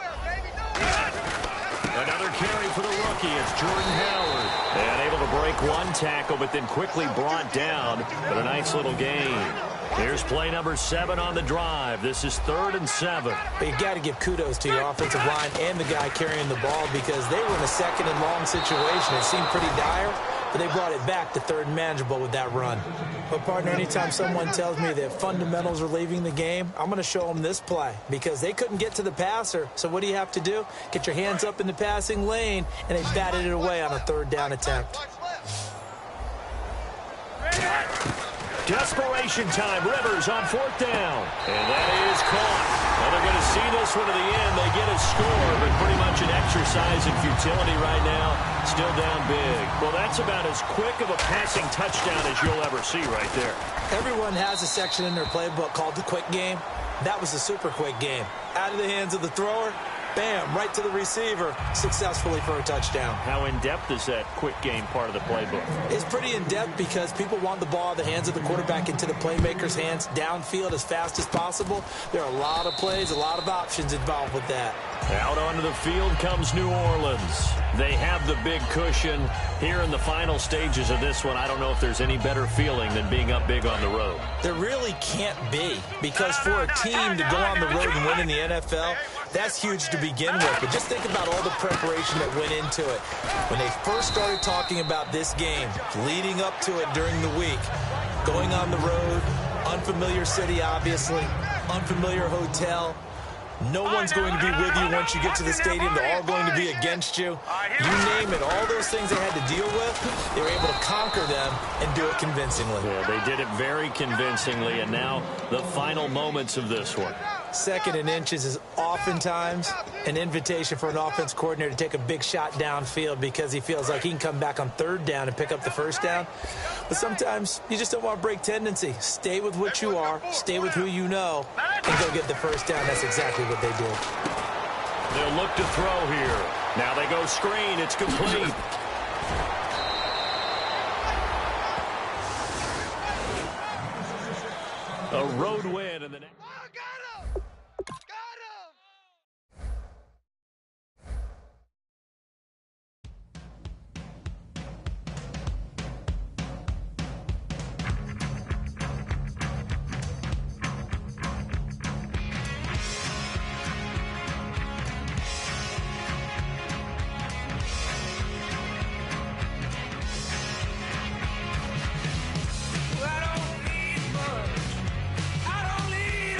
S2: Another carry for the rookie. It's Jordan Howard. And able to break one tackle, but then quickly brought down. But a nice little gain. Here's play number 7 on the drive. This is 3rd and 7.
S3: But you got to give kudos to your offensive line and the guy carrying the ball, because they were in a 2nd and long situation. It seemed pretty dire, but they brought it back to 3rd and manageable with that run. But, partner, anytime someone tells me that fundamentals are leaving the game, I'm going to show them this play, because they couldn't get to the passer. So what do you have to do? Get your hands up in the passing lane, and they batted it away on a 3rd down attempt.
S2: Desperation time. Rivers on 4th down. And that is caught. Well, they're going to see this one to the end. They get a score, but pretty much an exercise in futility right now. Still down big. Well, that's about as quick of a passing touchdown as you'll ever see right there.
S3: Everyone has a section in their playbook called the quick game. That was a super quick game. Out of the hands of the thrower, bam, right to the receiver, successfully for a touchdown.
S2: How in-depth is that quick game part of the playbook?
S3: It's pretty in-depth because people want the ball out of the hands of the quarterback into the playmaker's hands downfield as fast as possible. There are a lot of plays, a lot of options involved with that.
S2: Out onto the field comes New Orleans. They have the big cushion. Here in the final stages of this one, I don't know if there's any better feeling than being up big on the road.
S3: There really can't be, because for a team to go on the road and win in the NFL, that's huge to begin with. But just think about all the preparation that went into it. When they first started talking about this game, leading up to it during the week, going on the road, unfamiliar city, obviously, unfamiliar hotel. No one's going to be with you once you get to the stadium. They're all going to be against you. You name it. All those things they had to deal with, they were able to conquer them and do it convincingly.
S2: Yeah, they did it very convincingly, and now the final moments of this one.
S3: 2nd and inches is oftentimes an invitation for an offense coordinator to take a big shot downfield because he feels like he can come back on 3rd down and pick up the 1st down. But sometimes you just don't want to break tendency. Stay with what you are, stay with who you know, and go get the 1st down. That's exactly what they did.
S2: They'll look to throw here. Now they go screen. It's complete. A road win in the next.
S5: I don't need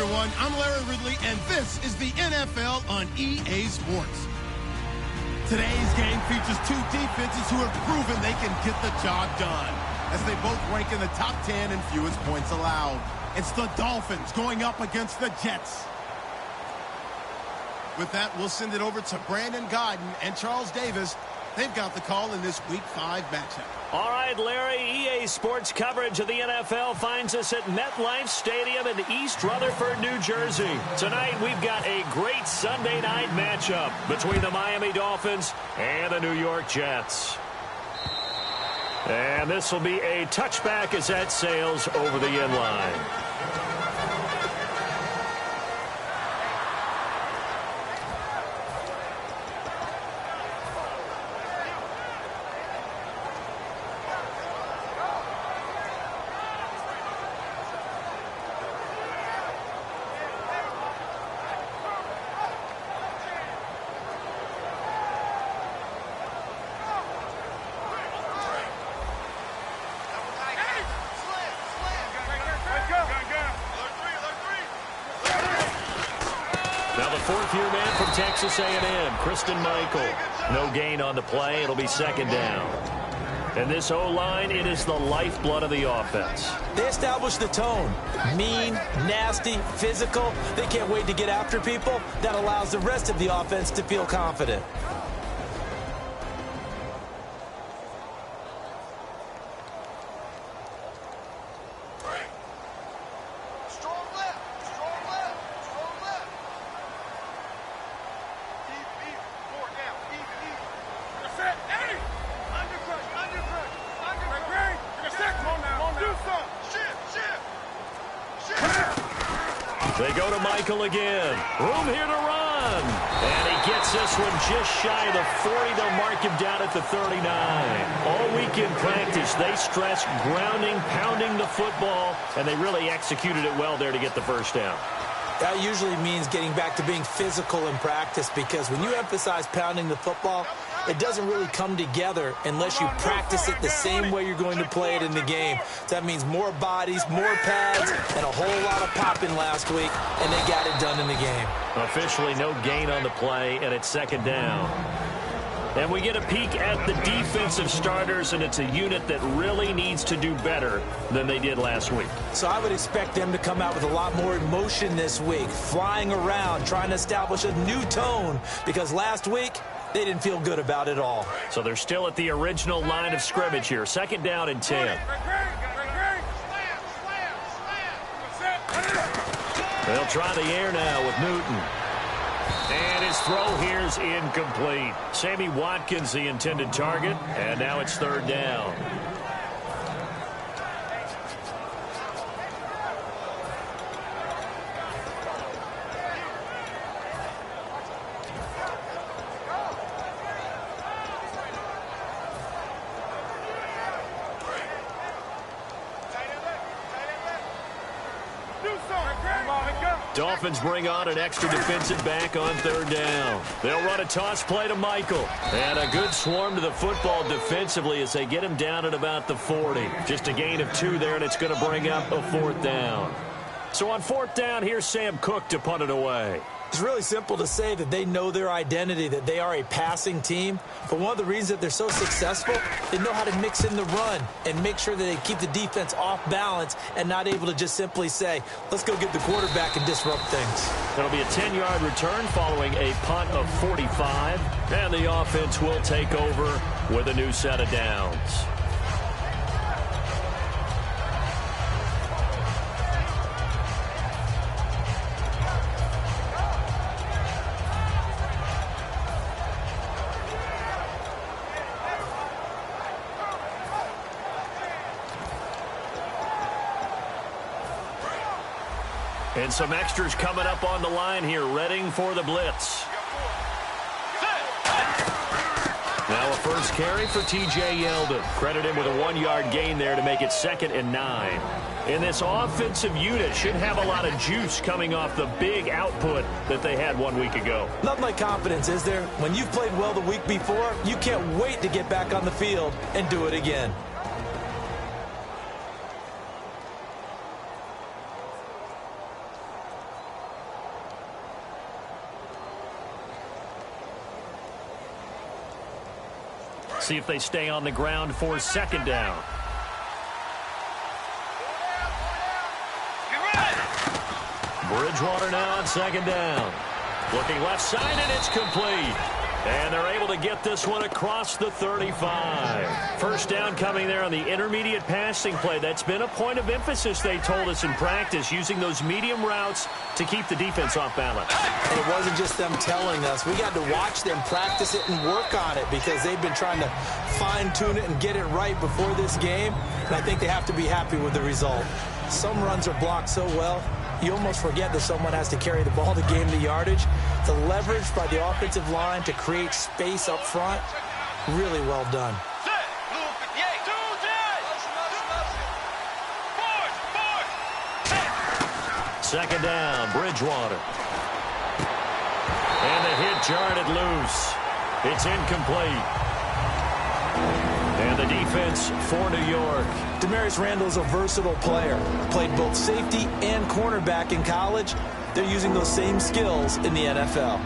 S1: everyone. I'm Larry Ridley, and this is the NFL on EA Sports. Today's game features two defenses who have proven they can get the job done, as they both rank in the top 10 in fewest points allowed. It's the Dolphins going up against the Jets. With that, we'll send it over to Brandon Gaudin and Charles Davis. They've got the call in this Week 5 matchup.
S2: All right, Larry, EA Sports coverage of the NFL finds us at MetLife Stadium in East Rutherford, New Jersey. Tonight, we've got a great Sunday night matchup between the Miami Dolphins and the New York Jets. And this will be a touchback as that sails over the end line. Now the fourth-year man from Texas A&M, Christian Michael. No gain on the play. It'll be second down. And this O-line, it is the lifeblood of the offense.
S3: They established the tone. Mean, nasty, physical. They can't wait to get after people. That allows the rest of the offense to feel confident.
S2: They go to Michael again. Room here to run. And he gets this one just shy of the 40. They'll mark him down at the 39. All week in practice, they stressed grounding, pounding the football, and they really executed it well there to get the first down.
S3: That usually means getting back to being physical in practice, because when you emphasize pounding the football, it doesn't really come together unless you practice it the same way you're going to play it in the game. So that means more bodies, more pads, and a whole lot of popping last week, and they got it done in the game.
S2: Officially no gain on the play, and it's second down. And we get a peek at the defensive starters, and it's a unit that really needs to do better than they did last week.
S3: So I would expect them to come out with a lot more emotion this week, flying around, trying to establish a new tone, because last week they didn't feel good about it all.
S2: So they're still at the original line of scrimmage here. Second down and 10. They'll try the air now with Newton. And his throw here is incomplete. Sammy Watkins, the intended target, and now it's third down. Dolphins bring on an extra defensive back on third down. They'll run a toss play to Michael. And a good swarm to the football defensively as they get him down at about the 40. Just a gain of 2 there, and it's going to bring up a fourth down. So on fourth down, here's Sam Cook to punt it away.
S3: It's really simple to say that they know their identity, that they are a passing team. But one of the reasons that they're so successful, they know how to mix in the run and make sure that they keep the defense off balance and not able to just simply say, let's go get the quarterback and disrupt things.
S2: It'll be a 10-yard return following a punt of 45. And the offense will take over with a new set of downs. And some extras coming up on the line here, readying for the blitz. Now a first carry for T.J. Yeldon. Credit him with a 1-yard gain there to make it 2nd and 9. And this offensive unit should have a lot of juice coming off the big output that they had 1 week ago.
S3: Nothing like confidence, is there? When you've played well the week before, you can't wait to get back on the field and do it again.
S2: see if they stay on the ground for second down. Bridgewater now on second down. Looking left side, and it's complete. And they're able to get this one across the 35. First down coming there on the intermediate passing play. That's been a point of emphasis, they told us in practice, using those medium routes to keep the defense off balance.
S3: And it wasn't just them telling us. We got to watch them practice it and work on it because they've been trying to fine-tune it and get it right before this game. And I think they have to be happy with the result. Some runs are blocked so well, you almost forget that someone has to carry the ball to gain the yardage. The leverage by the offensive line to create space up front, really well done.
S2: Second down, Bridgewater. And the hit jarred it loose. It's incomplete. And the defense for New York.
S3: Demarius Randall's a versatile player. Played both safety and cornerback in college. They're using those same skills in the NFL.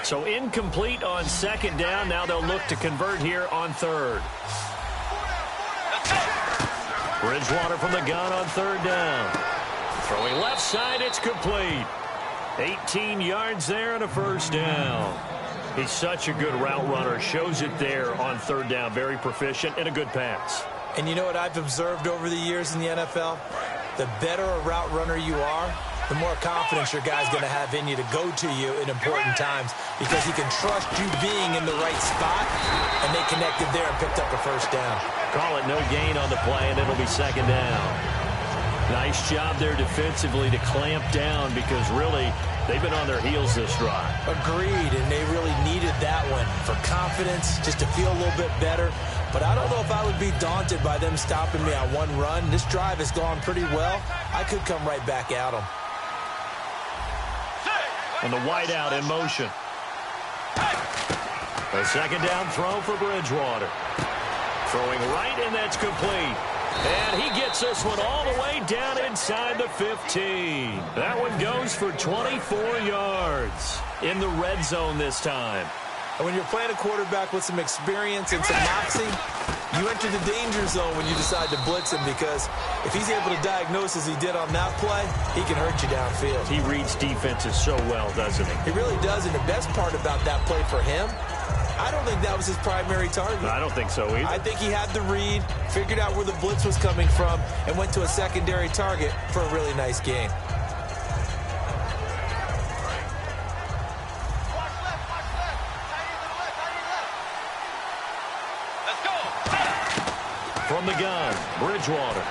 S2: So incomplete on second down. Now they'll look to convert here on third. Bridgewater from the gun on third down. Throwing left side, it's complete. 18 yards there and a first down. He's such a good route runner. Shows it there on third down. Very proficient and a good pass.
S3: And you know what I've observed over the years in the NFL? The better a route runner you are, the more confidence your guy's going to have in you to go to you in important times because he can trust you being in the right spot, and they connected there and picked up a first down.
S2: Call it no gain on the play, and it'll be second down. Nice job there defensively to clamp down because really they've been on their heels this drive.
S3: Agreed, and they really needed that one for confidence, just to feel a little bit better. But I don't know if I would be daunted by them stopping me on one run. This drive has gone pretty well. I could come right back at them.
S2: And the wideout in motion. A second down throw for Bridgewater. Throwing right, and that's complete. And he gets this one all the way down inside the 15. That one goes for 24 yards in the red zone this time.
S3: And when you're playing a quarterback with some experience and some moxie, you enter the danger zone when you decide to blitz him because if he's able to diagnose as he did on that play, he can hurt you downfield.
S2: He reads defenses so well, doesn't he?
S3: He really does, and the best part about that play for him, I don't think that was his primary target.
S2: I don't think so either.
S3: I think he had the read, figured out where the blitz was coming from, and went to a secondary target for a really nice game.
S2: From the gun, Bridgewater.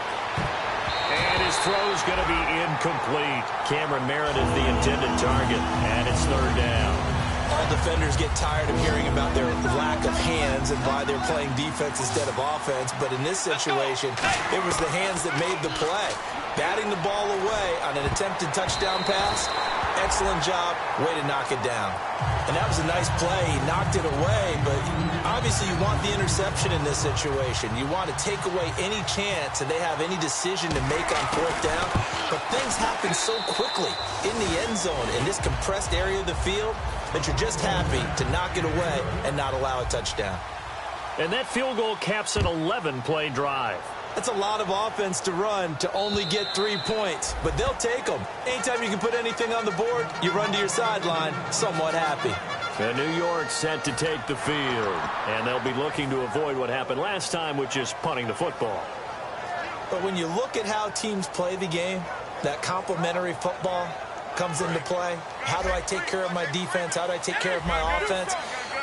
S2: And his throw is going to be incomplete. Cameron Merritt is the intended target, and it's third down.
S3: All defenders get tired of hearing about their lack of hands and why they're playing defense instead of offense. But in this situation, it was the hands that made the play. Batting the ball away on an attempted touchdown pass. Excellent job. Way to knock it down. And that was a nice play. He knocked it away, but obviously you want the interception in this situation. You want to take away any chance that they have any decision to make on fourth down. But things happen so quickly in the end zone in this compressed area of the field that you're just happy to knock it away and not allow a touchdown.
S2: And that field goal caps an 11-play drive.
S3: That's a lot of offense to run to only get 3 points, but they'll take them. Anytime you can put anything on the board, you run to your sideline somewhat happy.
S2: And New York set to take the field, and they'll be looking to avoid what happened last time, which is punting the football.
S3: But when you look at how teams play the game, that complementary football comes into play. How do I take care of my defense? How do I take care of my offense?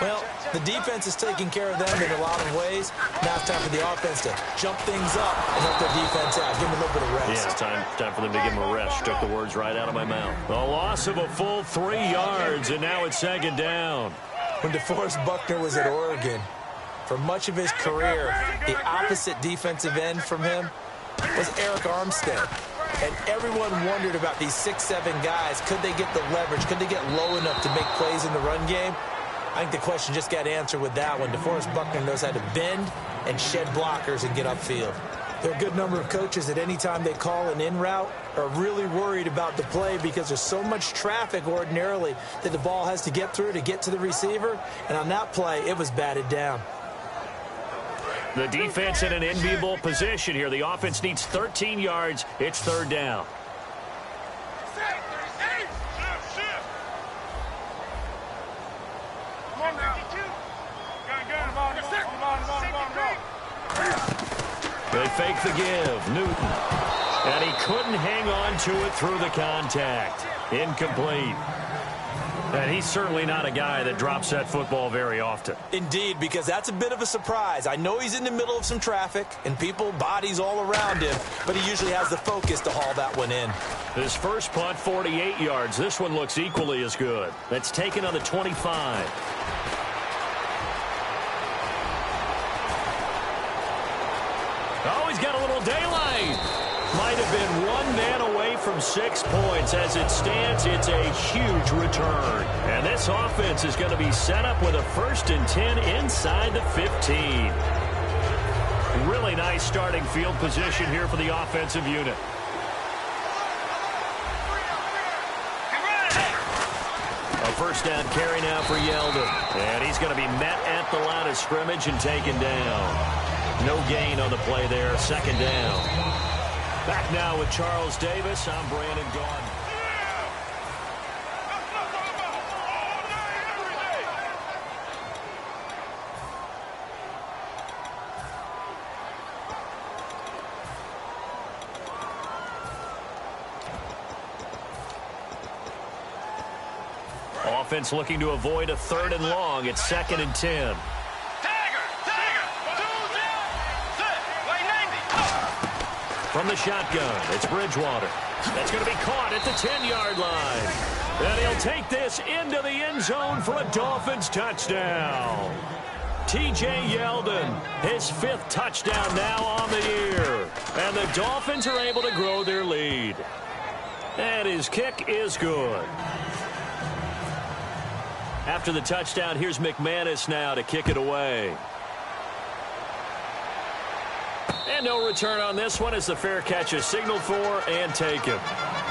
S3: Well, the defense is taking care of them in a lot of ways. Now it's time for the offense to jump things up and help their defense out. Give them a little bit of rest.
S2: Yeah, it's time for them to give them a rest. Took the words right out of my mouth. A loss of a full 3 yards, and now it's second down.
S3: When DeForest Buckner was at Oregon, for much of his career, the opposite defensive end from him was Eric Armstead. And everyone wondered about these 6'7" guys. Could they get the leverage? Could they get low enough to make plays in the run game? I think the question just got answered with that one. DeForest Buckner knows how to bend and shed blockers and get upfield. There are a good number of coaches that any time they call an in route are really worried about the play because there's so much traffic ordinarily that the ball has to get through to get to the receiver. And on that play, it was batted down.
S2: The defense in an enviable position here. The offense needs 13 yards. It's third down. They fake the give. Newton. And he couldn't hang on to it through the contact. Incomplete. And he's certainly not a guy that drops that football very often.
S3: Indeed, because that's a bit of a surprise. I know he's in the middle of some traffic and people, bodies all around him, but he usually has the focus to haul that one in.
S2: His first punt, 48 yards. This one looks equally as good. That's taken on the 25. Oh, he's got a little daylight. Might have been one man away from 6 points. As it stands, it's a huge return. And this offense is going to be set up with a 1st and 10 inside the 15. Really nice starting field position here for the offensive unit. A first down carry now for Yeldon. And he's going to be met at the line of scrimmage and taken down. No gain on the play there. 2nd down. Back now with Charles Davis. I'm Brandon Gaudin. Offense looking to avoid a 3rd and long. It's 2nd and 10. From the shotgun, it's Bridgewater. That's going to be caught at the 10-yard line. And he'll take this into the end zone for a Dolphins touchdown. T.J. Yeldon, his 5th touchdown now on the year. And the Dolphins are able to grow their lead. And his kick is good. After the touchdown, here's McManus now to kick it away. And no return on this one as the fair catch is signaled for and taken.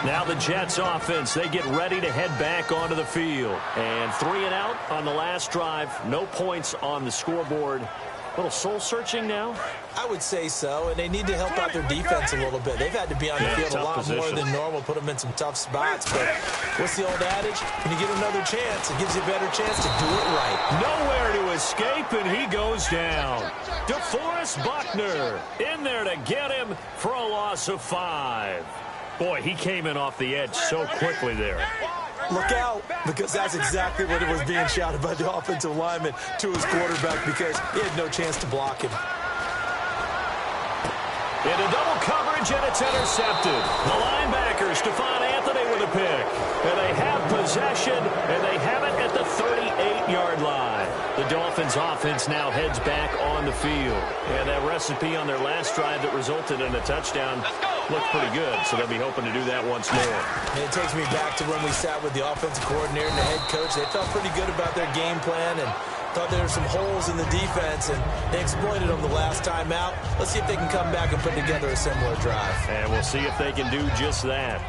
S2: Now the Jets offense, they get ready to head back onto the field. And 3 and out on the last drive. No points on the scoreboard. A little soul-searching now?
S3: I would say so, and they need to help out their defense a little bit. They've had to be on the field a lot more than normal, put them in some tough spots. But what's the old adage? When you get another chance, it gives you a better chance to do it right.
S2: Nowhere to escape, and he goes down. DeForest Buckner in there to get him for a loss of 5. Boy, he came in off the edge so quickly there.
S3: Look out, because that's exactly what it was being shouted by the offensive lineman to his quarterback because he had no chance to block him.
S2: Into double coverage, and it's intercepted. The linebacker, Stephon Anthony, with a pick. And they have possession, and they have it at the 38-yard line. The Dolphins offense now heads back on the field. And that recipe on their last drive that resulted in a touchdown looked pretty good, so they'll be hoping to do that once more.
S3: And it takes me back to when we sat with the offensive coordinator and the head coach. They felt pretty good about their game plan and thought there were some holes in the defense, and they exploited them the last time out. Let's see if they can come back and put together a similar drive.
S2: And we'll see if they can do just that.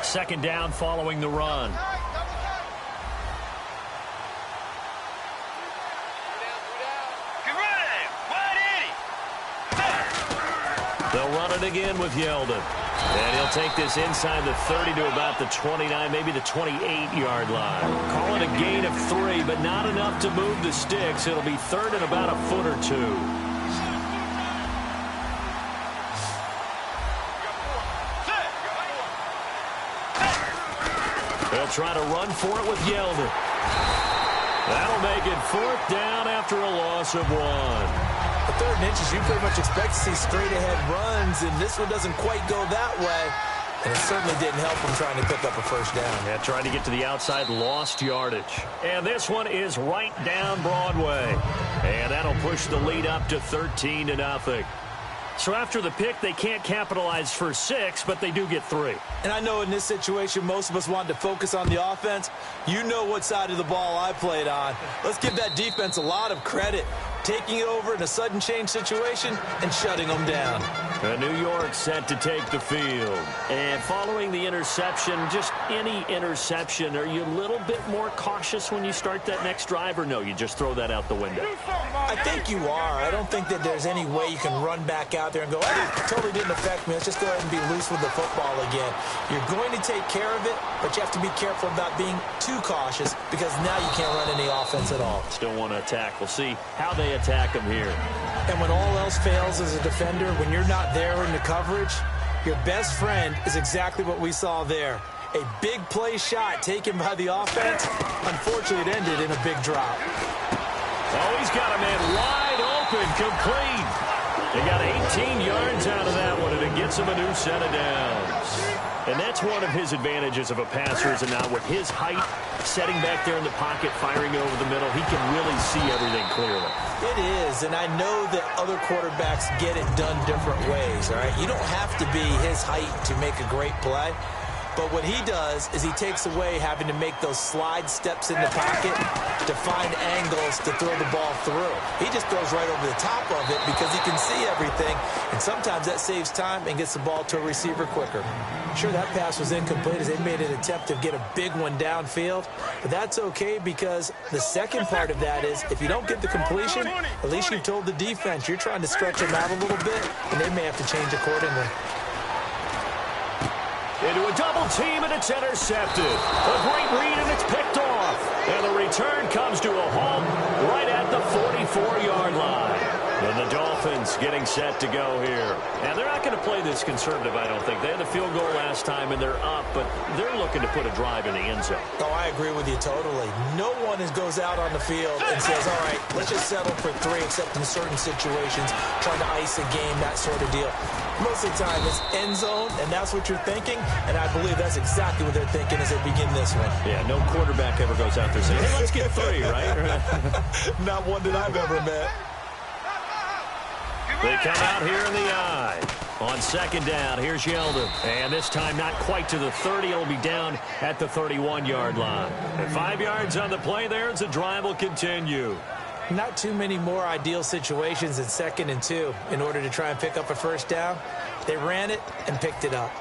S2: Second down following the run. They'll run it again with Yeldon. And he'll take this inside the 30 to about the 29, maybe the 28-yard line. Call it a gain of 3, but not enough to move the sticks. It'll be 3rd and about a foot or 2. They'll try to run for it with Yeldon. That'll make it 4th down after a loss of 1.
S3: The 3rd and inches, you pretty much expect to see straight-ahead runs, and this one doesn't quite go that way. And it certainly didn't help him trying to pick up a 1st down.
S2: Yeah, trying to get to the outside, lost yardage. And this one is right down Broadway. And that'll push the lead up to 13-0. So after the pick, they can't capitalize for 6, but they do get 3.
S3: And I know in this situation, most of us wanted to focus on the offense. You know what side of the ball I played on. Let's give that defense a lot of credit, taking it over in a sudden change situation and shutting them down.
S2: New York set to take the field. And following the interception, just any interception, are you a little bit more cautious when you start that next drive, or no, you just throw that out the window?
S3: I think you are. I don't think that there's any way you can run back out there and go, hey, it totally didn't affect me. Let's just go ahead and be loose with the football again. You're going to take care of it, but you have to be careful about being too cautious because now you can't run any offense at all.
S2: Still want to attack. We'll see how they attack them here.
S3: And when all else fails as a defender, when you're not there in the coverage, your best friend is exactly what we saw there. A big play shot taken by the offense. Unfortunately, it ended in a big drop.
S2: Oh, he's got a man wide open, complete. They got 18 yards out of that one, and it gets him a new set of downs. And that's one of his advantages of a passer, is now with his height, setting back there in the pocket, firing over the middle, he can really see everything clearly.
S3: It is, and I know that other quarterbacks get it done different ways, all right? You don't have to be his height to make a great play. But what he does is he takes away having to make those slide steps in the pocket to find angles to throw the ball through. He just throws right over the top of it because he can see everything, and sometimes that saves time and gets the ball to a receiver quicker. Sure, that pass was incomplete as they made an attempt to get a big one downfield, but that's okay because the second part of that is if you don't get the completion, at least you've told the defense you're trying to stretch them out a little bit, and they may have to change accordingly.
S2: Into a double team, and it's intercepted. A great read, and it's picked off. And the return comes to a halt right at the 44-yard line. And the Dolphins getting set to go here. And they're not going to play this conservative, I don't think. They had the field goal last time, and they're up, but they're looking to put a drive in the end zone.
S3: Oh, I agree with you totally. No one goes out on the field and says, all right, let's just settle for 3, except in certain situations, trying to ice a game, that sort of deal. Most of the time, it's end zone, and that's what you're thinking, and I believe that's exactly what they're thinking as they begin this one.
S2: Yeah, no quarterback ever goes out there saying, hey, let's get 3, right?
S3: Not one that I've ever met.
S2: They come out here in the eye. On second down, here's Yeldon. And this time not quite to the 30. It'll be down at the 31-yard line. And 5 yards on the play there as the drive will continue.
S3: Not too many more ideal situations in 2nd and 2 in order to try and pick up a first down. They ran it and picked it up.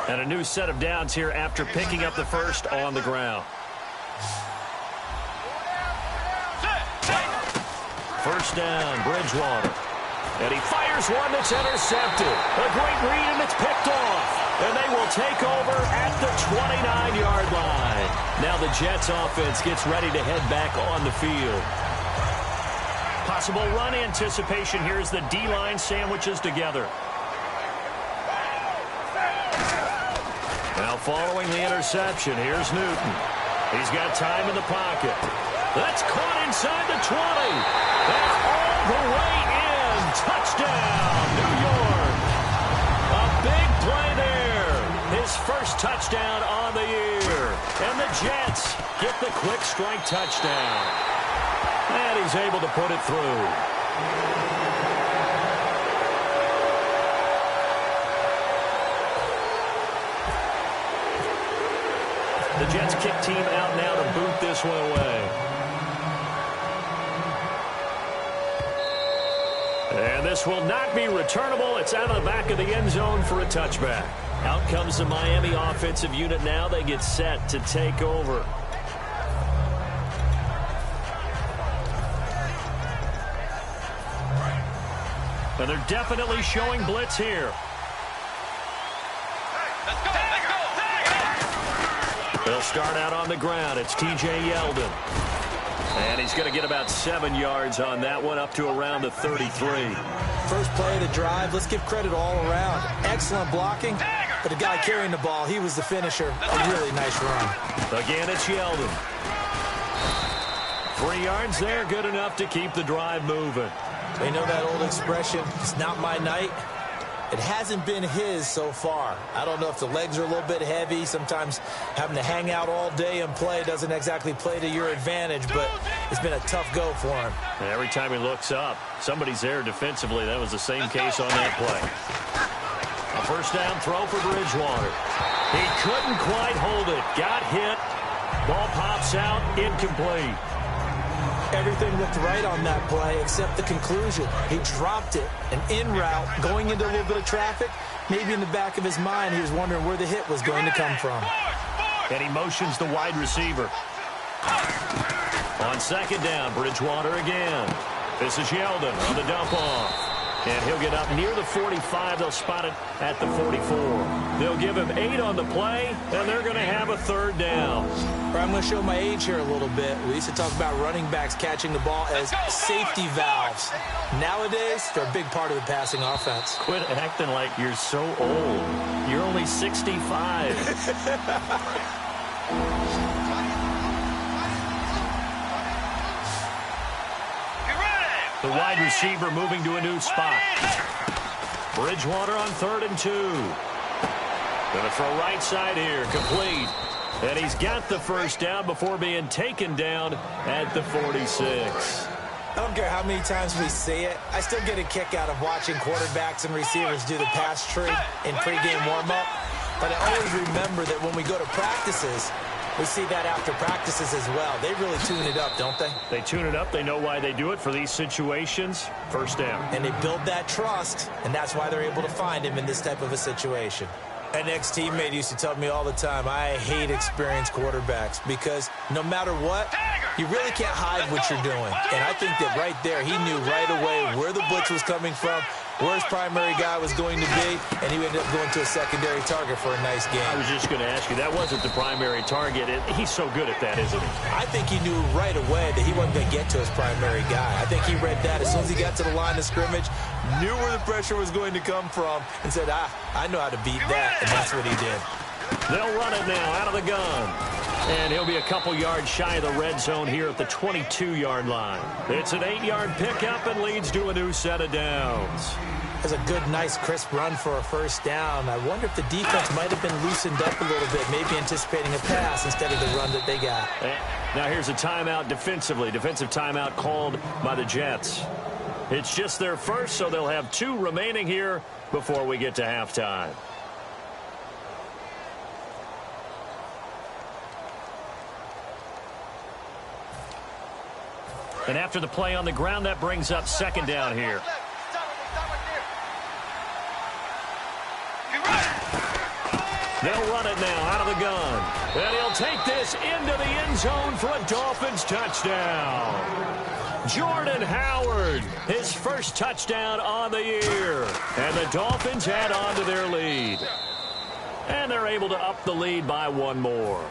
S2: And a new set of downs here after picking up the first on the ground. First down, Bridgewater. And he fires one that's intercepted. A great read, and it's picked off. And they will take over at the 29-yard line. Now the Jets offense gets ready to head back on the field. Possible run anticipation here as the D-line sandwiches together. Now following the interception, here's Newton. He's got time in the pocket. That's caught inside the 20. That's all the way in. Touchdown, New York. A big play there. His first touchdown on the year. And the Jets get the quick strike touchdown. And he's able to put it through. The Jets kick team out now to boot this one away. And this will not be returnable. It's out of the back of the end zone for a touchback. Out comes the Miami offensive unit now. They get set to take over. And they're definitely showing blitz here. They'll start out on the ground. It's T.J. Yeldon. And he's going to get about 7 yards on that one, up to around the 33.
S3: First play of the drive. Let's give credit all around. Excellent blocking. But the guy carrying the ball, he was the finisher. A really nice run.
S2: Again, it's Yeldon. 3 yards there, good enough to keep the drive moving.
S3: They know that old expression, it's not my night. It hasn't been his so far. I don't know if the legs are a little bit heavy. Sometimes having to hang out all day and play doesn't exactly play to your advantage, but it's been a tough go for him.
S2: And every time he looks up, somebody's there defensively. That was the same case on that play. A first down throw for Bridgewater. He couldn't quite hold it. Got hit. Ball pops out, incomplete.
S3: Everything looked right on that play except the conclusion. He dropped it, an in route, going into a little bit of traffic. Maybe in the back of his mind, he was wondering where the hit was going to come from.
S2: And he motions the wide receiver. On second down, Bridgewater again. This is Yeldon on the dump off. And he'll get up near the 45. They'll spot it at the 44. They'll give him 8 on the play, and they're going to have a third down.
S3: I'm going to show my age here a little bit. We used to talk about running backs catching the ball as safety valves. Nowadays, they're a big part of the passing offense.
S2: Quit acting like you're so old. You're only 65. The wide receiver moving to a new spot. Bridgewater on 3rd and 2. Going to throw right side here, complete. And he's got the first down before being taken down at the 46.
S3: I don't care how many times we see it. I still get a kick out of watching quarterbacks and receivers do the pass tree in pregame warm-up. But I always remember that when we go to practices, we see that after practices as well. They really tune it up, don't they?
S2: They tune it up. They know why they do it for these situations. First down.
S3: And they build that trust, and that's why they're able to find him in this type of a situation. An ex-teammate used to tell me all the time, I hate experienced quarterbacks because no matter what, you really can't hide what you're doing. And I think that right there, he knew right away where the blitz was coming from, where his primary guy was going to be, and he ended up going to a secondary target for a nice game.
S2: I was just going to ask you, that wasn't the primary target. He's so good at that, isn't he?
S3: I think he knew right away that he wasn't going to get to his primary guy. I think he read that as soon as he got to the line of scrimmage, knew where the pressure was going to come from, and said, I know how to beat that, and that's what he did.
S2: They'll run it now out of the gun. And he'll be a couple yards shy of the red zone here at the 22-yard line. It's an 8-yard pickup and leads to a new set of downs.
S3: That's a good, nice, crisp run for a first down. I wonder if the defense might have been loosened up a little bit, maybe anticipating a pass instead of the run that they got.
S2: Now here's a timeout defensively. Defensive timeout called by the Jets. It's just their first, so they'll have 2 remaining here before we get to halftime. And after the play on the ground, that brings up second down here. They'll run it now out of the gun. And he'll take this into the end zone for a Dolphins touchdown. Jordan Howard, his first touchdown on the year. And the Dolphins add on to their lead. And they're able to up the lead by 1 more.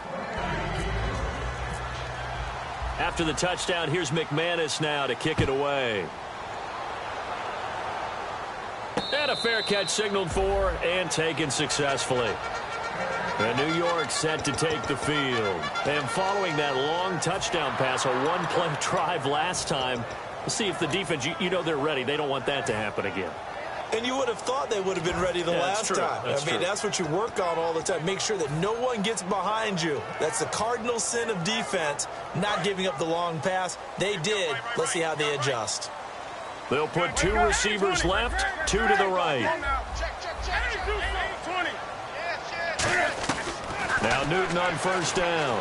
S2: After the touchdown, here's McManus now to kick it away. And a fair catch signaled for and taken successfully. And New York set to take the field. And following that long touchdown pass, a 1-play drive last time, we'll see if the defense, you know they're ready. They don't want that to happen again.
S3: And you would have thought they would have been ready the last time. I mean, that's what you work on all the time. Make sure that no one gets behind you. That's the cardinal sin of defense, not giving up the long pass. They did. Let's see how they adjust.
S2: They'll put 2 receivers left, 2 to the right. Now Newton on first down.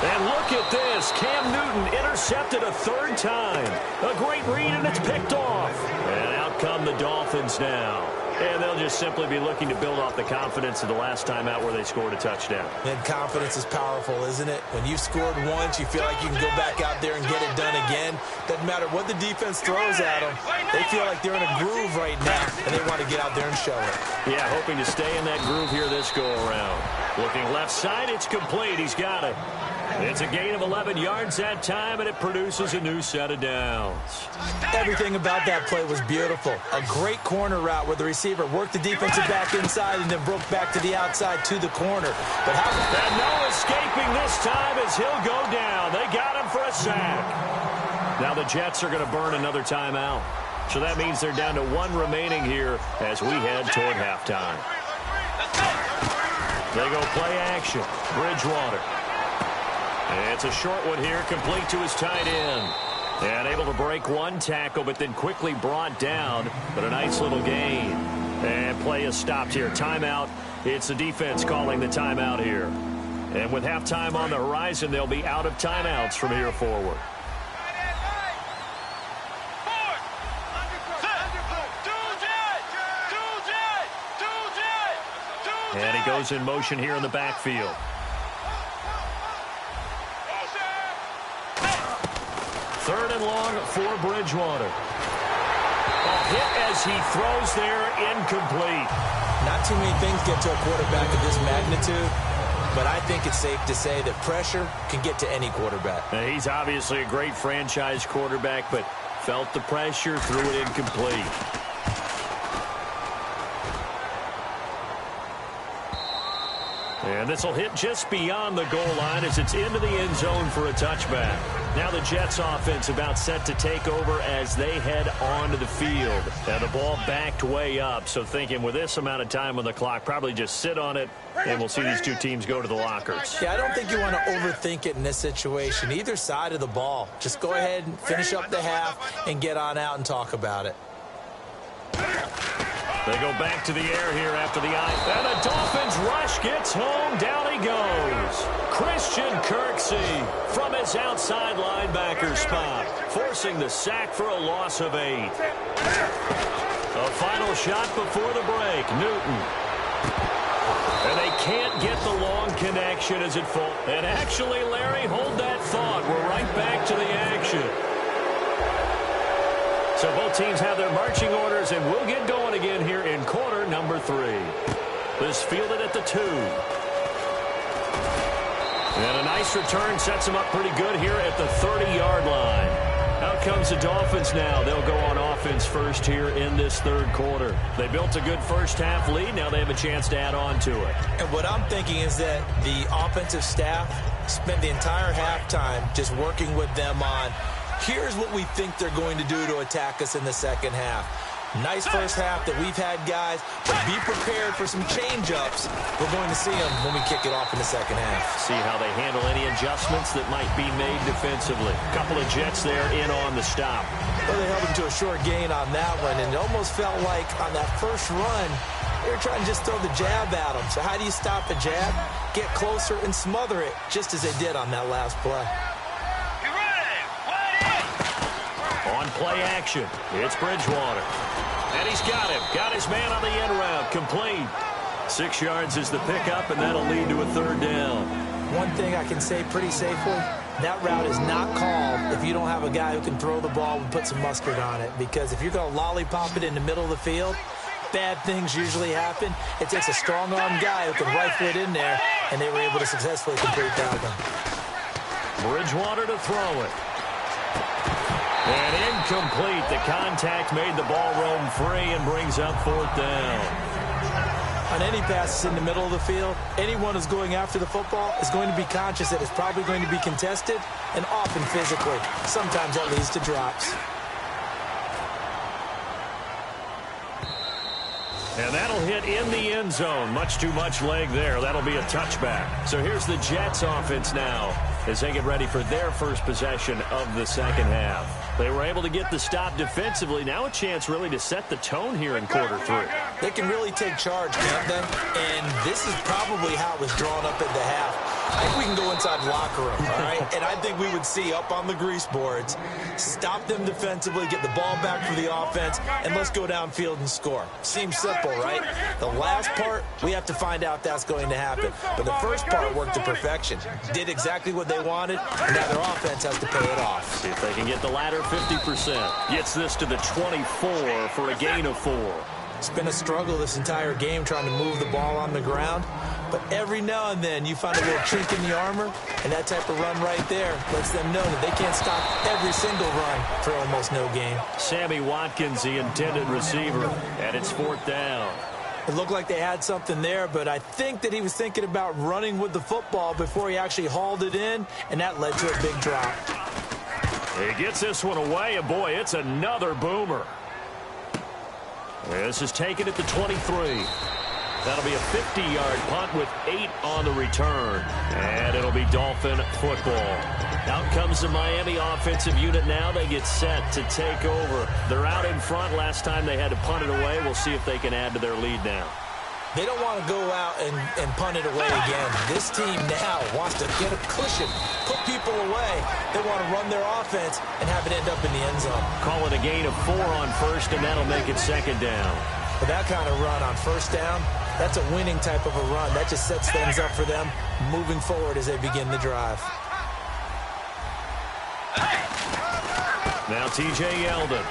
S2: And look at this. Cam Newton intercepted a 3rd time. A great read, and it's picked off. And out come the Dolphins now. And they'll just simply be looking to build off the confidence of the last time out where they scored a touchdown.
S3: And confidence is powerful, isn't it? When you've scored once, you feel like you can go back out there and get it done again. Doesn't matter what the defense throws at them. They feel like they're in a groove right now, and they want to get out there and show it.
S2: Yeah, hoping to stay in that groove here this go-around. Looking left side, it's complete. He's got it. It's a gain of 11 yards that time, and it produces a new set of downs.
S3: Everything about that play was beautiful. A great corner route where the receiver worked the defensive back inside and then broke back to the outside to the corner. But
S2: and no escaping this time as he'll go down. They got him for a sack. Now the Jets are going to burn another timeout. So that means they're down to 1 remaining here as we head toward halftime. They go play action. Bridgewater. And it's a short one here, complete to his tight end. And able to break 1 tackle, but then quickly brought down. But a nice little gain. And play is stopped here. Timeout. It's the defense calling the timeout here. And with halftime on the horizon, they'll be out of timeouts from here forward. And he goes in motion here in the backfield. Third and long for Bridgewater. A hit as he throws there, incomplete.
S3: Not too many things get to a quarterback of this magnitude, but I think it's safe to say that pressure can get to any quarterback.
S2: Now, he's obviously a great franchise quarterback, but felt the pressure, threw it incomplete. And this will hit just beyond the goal line as it's into the end zone for a touchback. Now the Jets offense about set to take over as they head onto the field. And the ball backed way up, so thinking with this amount of time on the clock, probably just sit on it, and we'll see these two teams go to the lockers.
S3: Yeah, I don't think you want to overthink it in this situation. Either side of the ball. Just go ahead and finish up the half and get on out and talk about it.
S2: They go back to the air here after the eye. And the Dolphins rush gets home. Down he goes. Christian Kirksey from his outside linebacker spot, forcing the sack for a loss of 8. A final shot before the break. Newton. And they can't get the long connection as it falls. And actually, Larry, hold that thought. We're right back to the action. So both teams have their marching orders, and we'll get going again here in quarter number 3. This fielded at the 2. And a nice return sets them up pretty good here at the 30-yard line. Out comes the Dolphins now. They'll go on offense first here in this third quarter. They built a good first-half lead. Now they have a chance to add on to it.
S3: And what I'm thinking is that the offensive staff spent the entire halftime just working with them on, here's what we think they're going to do to attack us in the second half. Nice first half that we've had, guys, but be prepared for some change-ups. We're going to see them when we kick it off in the second half.
S2: See how they handle any adjustments that might be made defensively. A couple of Jets there in on the stop.
S3: Well, they held them to a short gain on that one, and it almost felt like on that first run, they were trying to just throw the jab at them. So how do you stop a jab? Get closer and smother it, just as they did on that last play.
S2: On play action, it's Bridgewater. And he's got him. Got his man on the end route. Complete. 6 yards is the pickup, and that'll lead to a third down.
S3: One thing I can say pretty safely, that route is not called if you don't have a guy who can throw the ball and put some mustard on it. Because if you're going to lollipop it in the middle of the field, bad things usually happen. It takes a strong-arm guy who can rifle it in there, and they were able to successfully complete that one.
S2: Bridgewater to throw it. And incomplete. The contact made the ball roam free and brings up fourth down.
S3: On any passes in the middle of the field, anyone who's going after the football is going to be conscious that it's probably going to be contested and often physically. Sometimes that leads to drops.
S2: And that'll hit in the end zone. Much too much leg there. That'll be a touchback. So here's the Jets offense now as they get ready for their first possession of the second half. They were able to get the stop defensively. Now a chance really to set the tone here in quarter 3.
S3: They can really take charge, can't they? And this is probably how it was drawn up at the half. I think we can go inside the locker room, all right? And I think we would see up on the grease boards, stop them defensively, get the ball back for the offense, and let's go downfield and score. Seems simple, right? The last part, we have to find out if that's going to happen. But the first part worked to perfection. Did exactly what they wanted, and now their offense has to pay it off.
S2: See if they can get the latter 50%. Gets this to the 24 for a gain of 4.
S3: It's been a struggle this entire game trying to move the ball on the ground. But every now and then you find a little chink in the armor, and that type of run right there lets them know that they can't stop every single run for almost no gain.
S2: Sammy Watkins, the intended receiver, and it's fourth down.
S3: It looked like they had something there, but I think that he was thinking about running with the football before he actually hauled it in, and that led to a big drop.
S2: He gets this one away, and boy, it's another boomer. This is taken at the 23. That'll be a 50-yard punt with 8 on the return. And it'll be Dolphin football. Out comes the Miami offensive unit now. They get set to take over. They're out in front. Last time they had to punt it away. We'll see if they can add to their lead now.
S3: They don't want to go out and punt it away again. This team now wants to get a cushion, put people away. They want to run their offense and have it end up in the end zone.
S2: Call it a gain of 4 on first, and that'll make it second down.
S3: With that kind of run on first down, that's a winning type of a run. That just sets things up for them moving forward as they begin the drive.
S2: Now T.J. Yeldon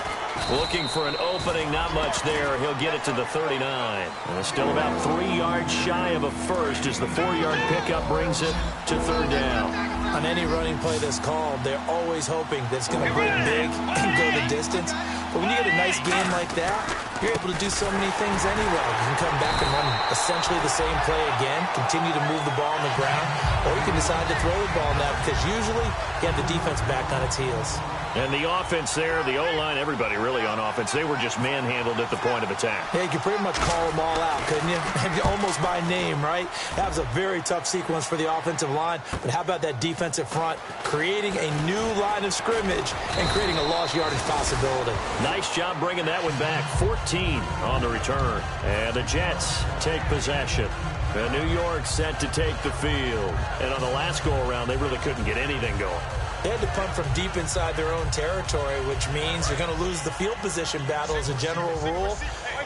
S2: looking for an opening. Not much there. He'll get it to the 39. And still about 3 yards shy of a first as the 4-yard pickup brings it to third down.
S3: On any running play that's called, they're always hoping that it's going to break big and go the distance. But when you get a nice game like that, you're able to do so many things anyway. You can come back and run essentially the same play again, continue to move the ball on the ground, or you can decide to throw the ball now because usually you have the defense back on its heels.
S2: And the offense there, the O-line, everybody really on offense, they were just manhandled at the point of attack.
S3: Yeah, you could pretty much call them all out, couldn't you? Almost by name, right? That was a very tough sequence for the offensive line. But how about that defensive front creating a new line of scrimmage and creating a lost yardage possibility?
S2: Nice job bringing that one back. 14 on the return. And the Jets take possession. And New York set to take the field. And on the last go-around, they really couldn't get anything going.
S3: They had to punt from deep inside their own territory, which means you're going to lose the field position battle as a general rule.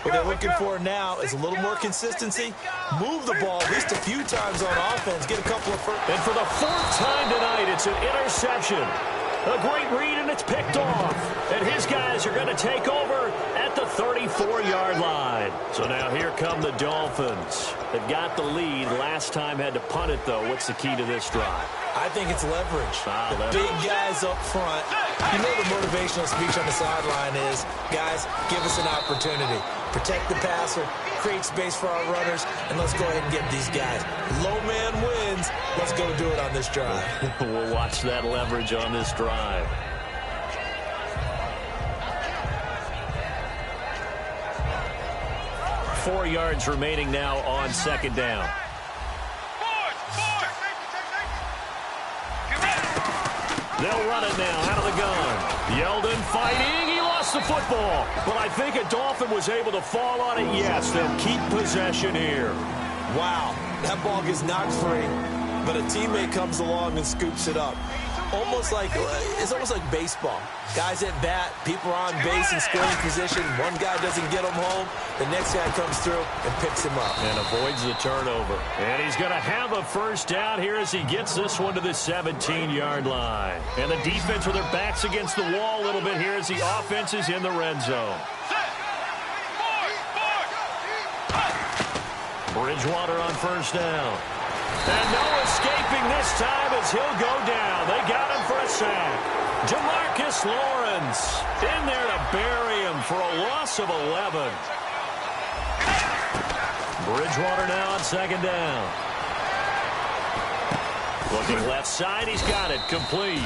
S3: What they're looking for now is a little more consistency. Move the ball at least a few times on offense. Get a couple of first.
S2: And for the 4th time tonight, it's an interception. A great read, and it's picked off. And his guys are going to take over at the 34-yard line. So now here come the Dolphins. They've got the lead. Last time had to punt it, though. What's the key to this drive?
S3: I think it's leverage. The big guys up front. You know the motivational speech on the sideline is, guys, give us an opportunity. Protect the passer, create space for our runners, and let's go ahead and get these guys. Low man wins. Let's go do it on this drive.
S2: We'll watch that leverage on this drive. Four yards remaining now on second down. They'll run it now out of the gun. Yeldon fighting. He lost the football. But I think a Dolphin was able to fall on it. Yes, they'll keep possession here.
S3: Wow, that ball gets knocked free, but a teammate comes along and scoops it up. It's almost like baseball. Guys at bat, people are on base in scoring position. One guy doesn't get him home. The next guy comes through and picks him up.
S2: And avoids the turnover. And he's going to have a first down here as he gets this one to the 17-yard line. And the defense with their backs against the wall a little bit here as the offense is in the red zone. Bridgewater on first down. And no escaping this time as he'll go down. They got him for a sack. Jamarcus Lawrence in there to bury him for a loss of 11. Bridgewater now on second down. Looking left side, he's got it complete.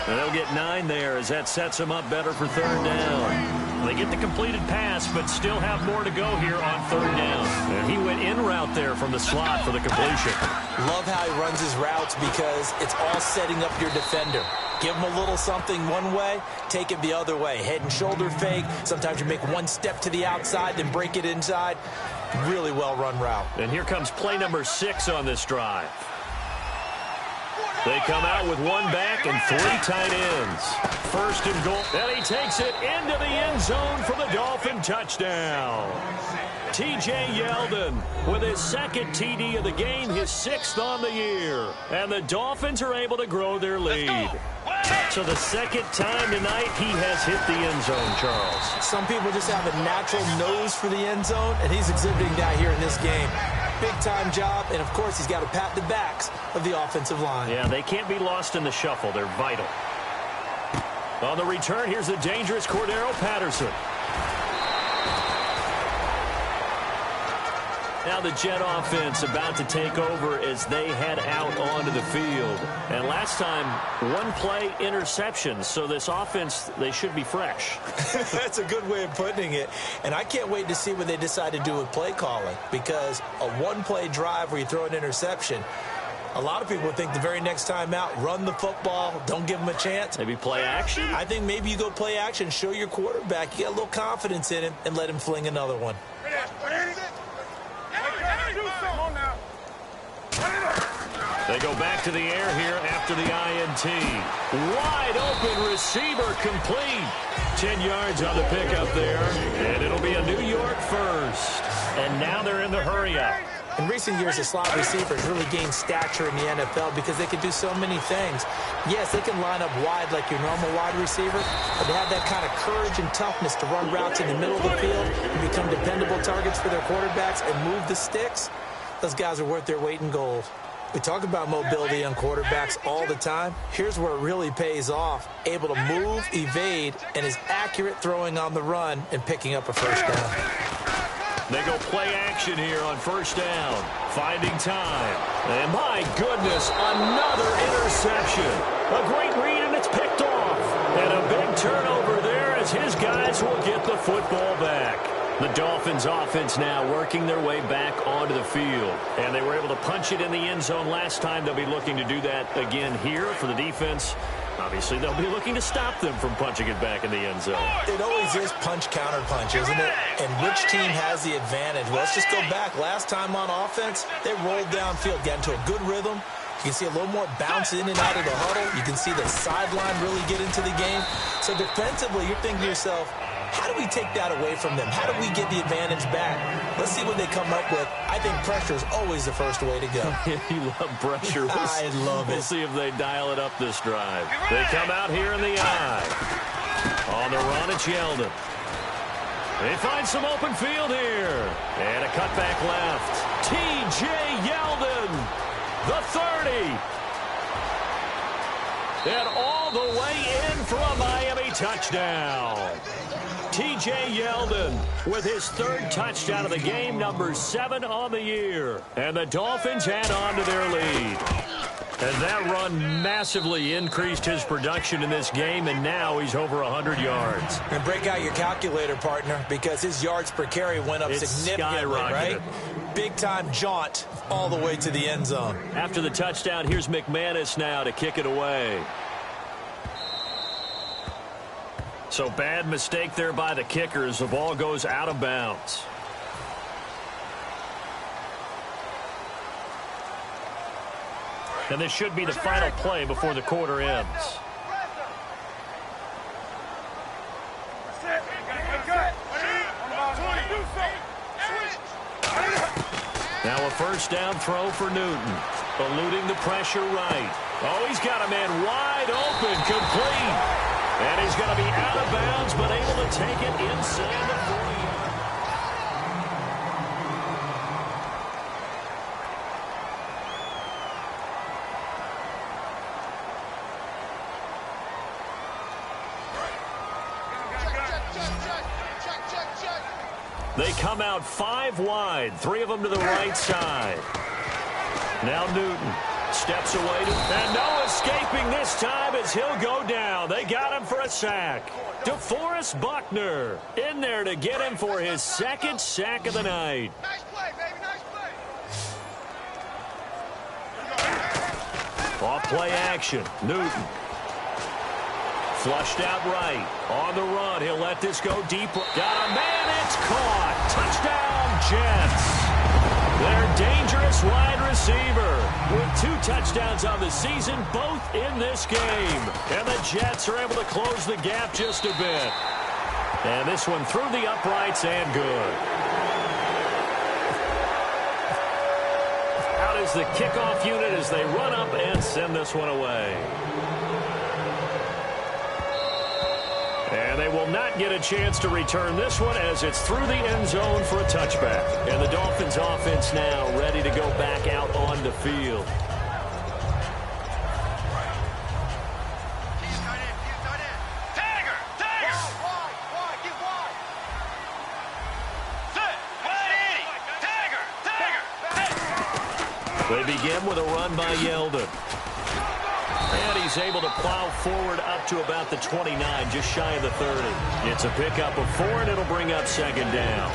S2: And they'll get 9 there as that sets him up better for third down. They get the completed pass, but still have more to go here on third down. And he went in route there from the slot for the completion.
S3: Love how he runs his routes because it's all setting up your defender. Give him a little something one way, take it the other way. Head and shoulder fake. Sometimes you make one step to the outside, then break it inside. Really well-run route.
S2: And here comes play number 6 on this drive. They come out with one back and 3 tight ends. First and goal. And he takes it into the end zone for the Dolphin touchdown. T.J. Yeldon with his second TD of the game, his 6th on the year. And the Dolphins are able to grow their lead. So the second time tonight he has hit the end zone, Charles.
S3: Some people just have a natural nose for the end zone, and he's exhibiting that here in this game. Big-time job, and of course he's got to pat the backs of the offensive line.
S2: Yeah, they can't be lost in the shuffle. They're vital. On the return, here's the dangerous Cordero Patterson. Now the Jet offense about to take over as they head out onto the field. And last time, one play interception. So this offense, they should be fresh.
S3: That's a good way of putting it. And I can't wait to see what they decide to do with play calling. Because a one-play drive where you throw an interception, a lot of people think the very next time out, run the football, don't give them a chance.
S2: Maybe play action?
S3: I think maybe you go play action, show your quarterback, you get a little confidence in him, and let him fling another one.
S2: They go back to the air here after the INT. Wide open receiver complete. 10 yards on the pickup there, and it'll be a New York first. And now they're in the hurry-up.
S3: In recent years, the slot receivers really gained stature in the NFL because they can do so many things. Yes, they can line up wide like your normal wide receiver, but they have that kind of courage and toughness to run routes in the middle of the field and become dependable targets for their quarterbacks and move the sticks. Those guys are worth their weight in gold. We talk about mobility on quarterbacks all the time. Here's where it really pays off. Able to move, evade, and is accurate throwing on the run and picking up a first down.
S2: They go play action here on first down. Finding time. And my goodness, another interception. A great read, and it's picked off. And a big turnover there as his guys will get the football back. The Dolphins offense now working their way back onto the field. And they were able to punch it in the end zone last time. They'll be looking to do that again here for the defense. Obviously, they'll be looking to stop them from punching it back in the end zone.
S3: It always is punch-counter-punch, isn't it? And which team has the advantage? Well, let's just go back. Last time on offense, they rolled downfield, got into a good rhythm. You can see a little more bounce in and out of the huddle. You can see the sideline really get into the game. So defensively, you're thinking to yourself, how do we take that away from them? How do we get the advantage back? Let's see what they come up with. I think pressure is always the first way to go.
S2: You love pressure.
S3: I love it.
S2: We'll see if they dial it up this drive. They come out here in the eye. On the run, it's Yeldon. They find some open field here. And a cutback left. T.J. Yeldon, the 30. And all the way in for a Miami touchdown. T.J. Yeldon with his third touchdown of the game, number 7 on the year. And the Dolphins add on to their lead. And that run massively increased his production in this game, and now he's over 100 yards.
S3: And break out your calculator, partner, because his yards per carry went up significantly, right? Big-time jaunt all the way to the end zone.
S2: After the touchdown, here's McManus now to kick it away. So bad mistake there by the kickers. The ball goes out of bounds. And this should be the final play before the quarter ends. Now a first down throw for Newton. Eluding the pressure right. Oh, he's got a man wide open, complete. And he's going to be out of bounds, but able to take it inside the 40. They come out 5 wide, 3 of them to the right side. Now Newton steps away, and no escaping this time as he'll go down. They got him for a sack. DeForest Buckner in there to get him for his second sack of the night.
S4: Nice play, baby, nice play.
S2: Off play action, Newton. Flushed out right. On the run, he'll let this go deep. Got a man, it's caught. Touchdown, Jets. Their dangerous wide receiver with 2 touchdowns on the season, both in this game. And the Jets are able to close the gap just a bit. And this one through the uprights and good. Out is the kickoff unit as they run up and send this one away. And they will not get a chance to return this one as it's through the end zone for a touchback. And the Dolphins offense now ready to go back out on the field.
S4: Tiger! Tiger! Wide, get wide. Sit! Wide 80! Tiger!
S2: They begin with a run by Yeldon. And he's able to plow forward up to about the 29, just shy of the 30. It's a pickup of 4, and it'll bring up second down.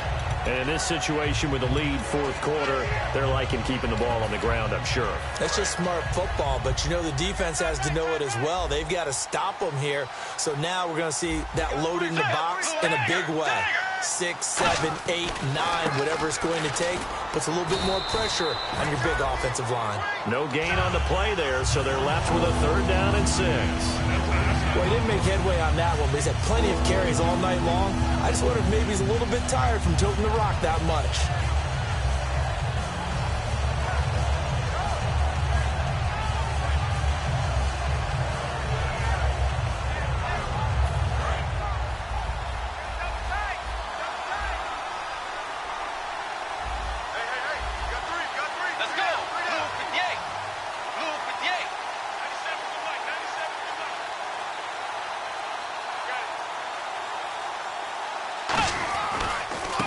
S2: And in this situation with the lead fourth quarter, they're liking keeping the ball on the ground, I'm sure.
S3: That's just smart football, but you know the defense has to know it as well. They've got to stop them here. So now we're going to see that loading the box in a big way. 6, 7, 8, 9, whatever it's going to take, puts a little bit more pressure on your big offensive line.
S2: No gain on the play there, so they're left with a 3rd down and 6.
S3: Well, he didn't make headway on that one, but he's had plenty of carries all night long. I just wonder if maybe he's a little bit tired from toting the rock that much.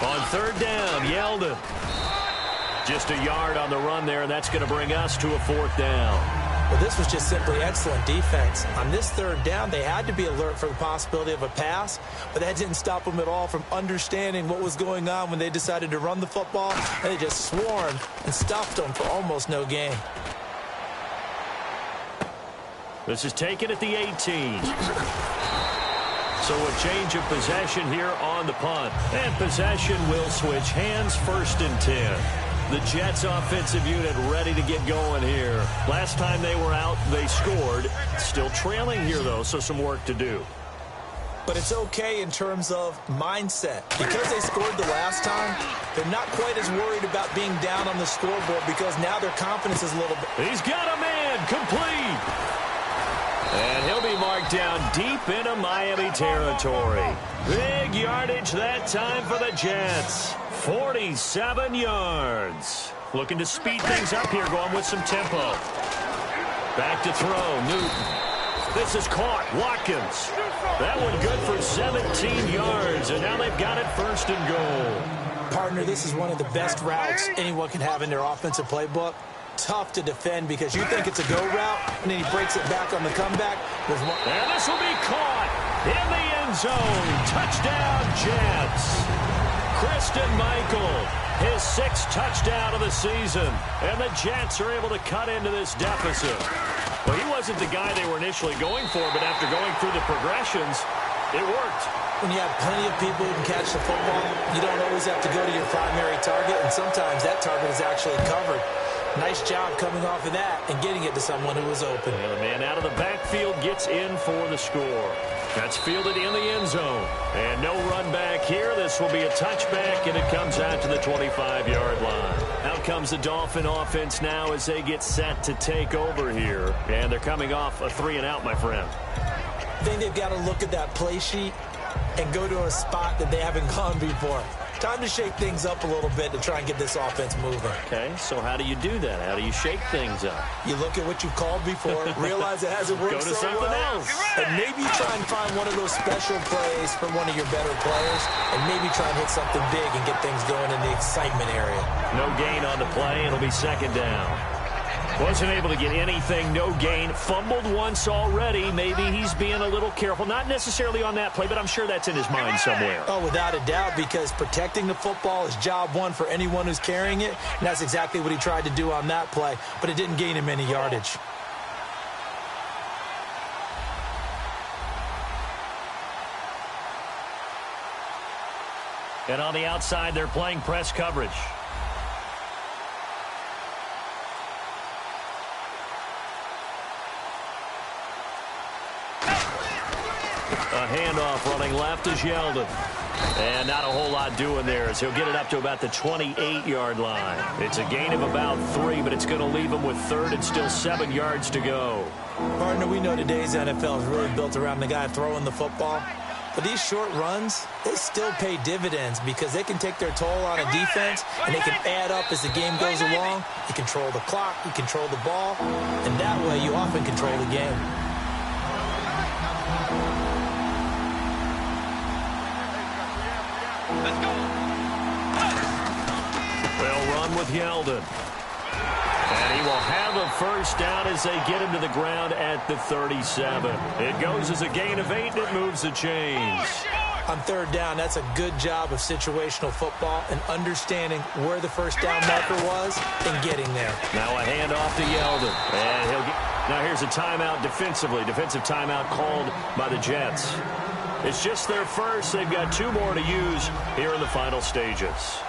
S2: On 3rd down, Yeldon. Just a yard on the run there, and that's going to bring us to a 4th down.
S3: Well, this was just simply excellent defense. On this 3rd down, they had to be alert for the possibility of a pass, but that didn't stop them at all from understanding what was going on when they decided to run the football, and they just swarmed and stuffed them for almost no gain.
S2: This is taken at the 18. So a change of possession here on the punt. And possession will switch hands, 1st and 10. The Jets offensive unit ready to get going here. Last time they were out, they scored. Still trailing here, though, so some work to do.
S3: But it's okay in terms of mindset. Because they scored the last time, they're not quite as worried about being down on the scoreboard because now their confidence is a little bit.
S2: He's got a man, complete. And he'll be marked down deep into Miami territory. Big yardage that time for the Jets. 47 yards. Looking to speed things up here, going with some tempo. Back to throw, Newton. This is caught, Watkins. That one good for 17 yards, and now they've got it 1st and goal.
S3: Partner, this is one of the best routes anyone can have in their offensive playbook. Tough to defend because you think it's a go route, and then he breaks it back on the comeback.
S2: And this will be caught in the end zone. Touchdown, Jets. Christian Michael, his 6th touchdown of the season. And the Jets are able to cut into this deficit. Well, he wasn't the guy they were initially going for, but after going through the progressions, it worked.
S3: When you have plenty of people who can catch the football, you don't always have to go to your primary target, and sometimes that target is actually covered. Nice job coming off of that and getting it to someone who was open.
S2: And the man out of the backfield gets in for the score. That's fielded in the end zone. And no run back here. This will be a touchback, and it comes out to the 25-yard line. Out comes the Dolphin offense now as they get set to take over here. And they're coming off a 3-and-out, my friend.
S3: I think they've got to look at that play sheet and go to a spot that they haven't gone before. Time to shake things up a little bit to try and get this offense moving.
S2: Okay, so how do you do that? How do you shake things up?
S3: You look at what you've called before, realize it hasn't worked
S2: Go to
S3: so
S2: something
S3: well,
S2: else.
S3: and maybe try and find one of those special plays from one of your better players, and maybe try and hit something big and get things going in the excitement area.
S2: No gain on the play. It'll be 2nd down. Wasn't able to get anything, no gain. Fumbled once already. Maybe he's being a little careful. Not necessarily on that play, but I'm sure that's in his mind somewhere.
S3: Oh, without a doubt, because protecting the football is job one for anyone who's carrying it, and that's exactly what he tried to do on that play, but it didn't gain him any yardage.
S2: And on the outside, they're playing press coverage. A handoff running left is Yeldon. And not a whole lot doing there as he'll get it up to about the 28-yard line. It's a gain of about 3, but it's going to leave him with 3rd and still 7 yards to go.
S3: Partner, we know today's NFL is really built around the guy throwing the football. But these short runs, they still pay dividends because they can take their toll on a defense and they can add up as the game goes along. You control the clock, you control the ball, and that way you often control the game.
S4: Let's go.
S2: They'll run with Yeldon. And he will have a first down as they get him to the ground at the 37. It goes as a gain of 8, and it moves the chains.
S3: On third down, that's a good job of situational football and understanding where the first down marker was and getting there.
S2: Now a handoff to Yeldon. And he'll get... Now here's a timeout defensively. Defensive timeout called by the Jets. It's just their first. They've got 2 more to use here in the final stages.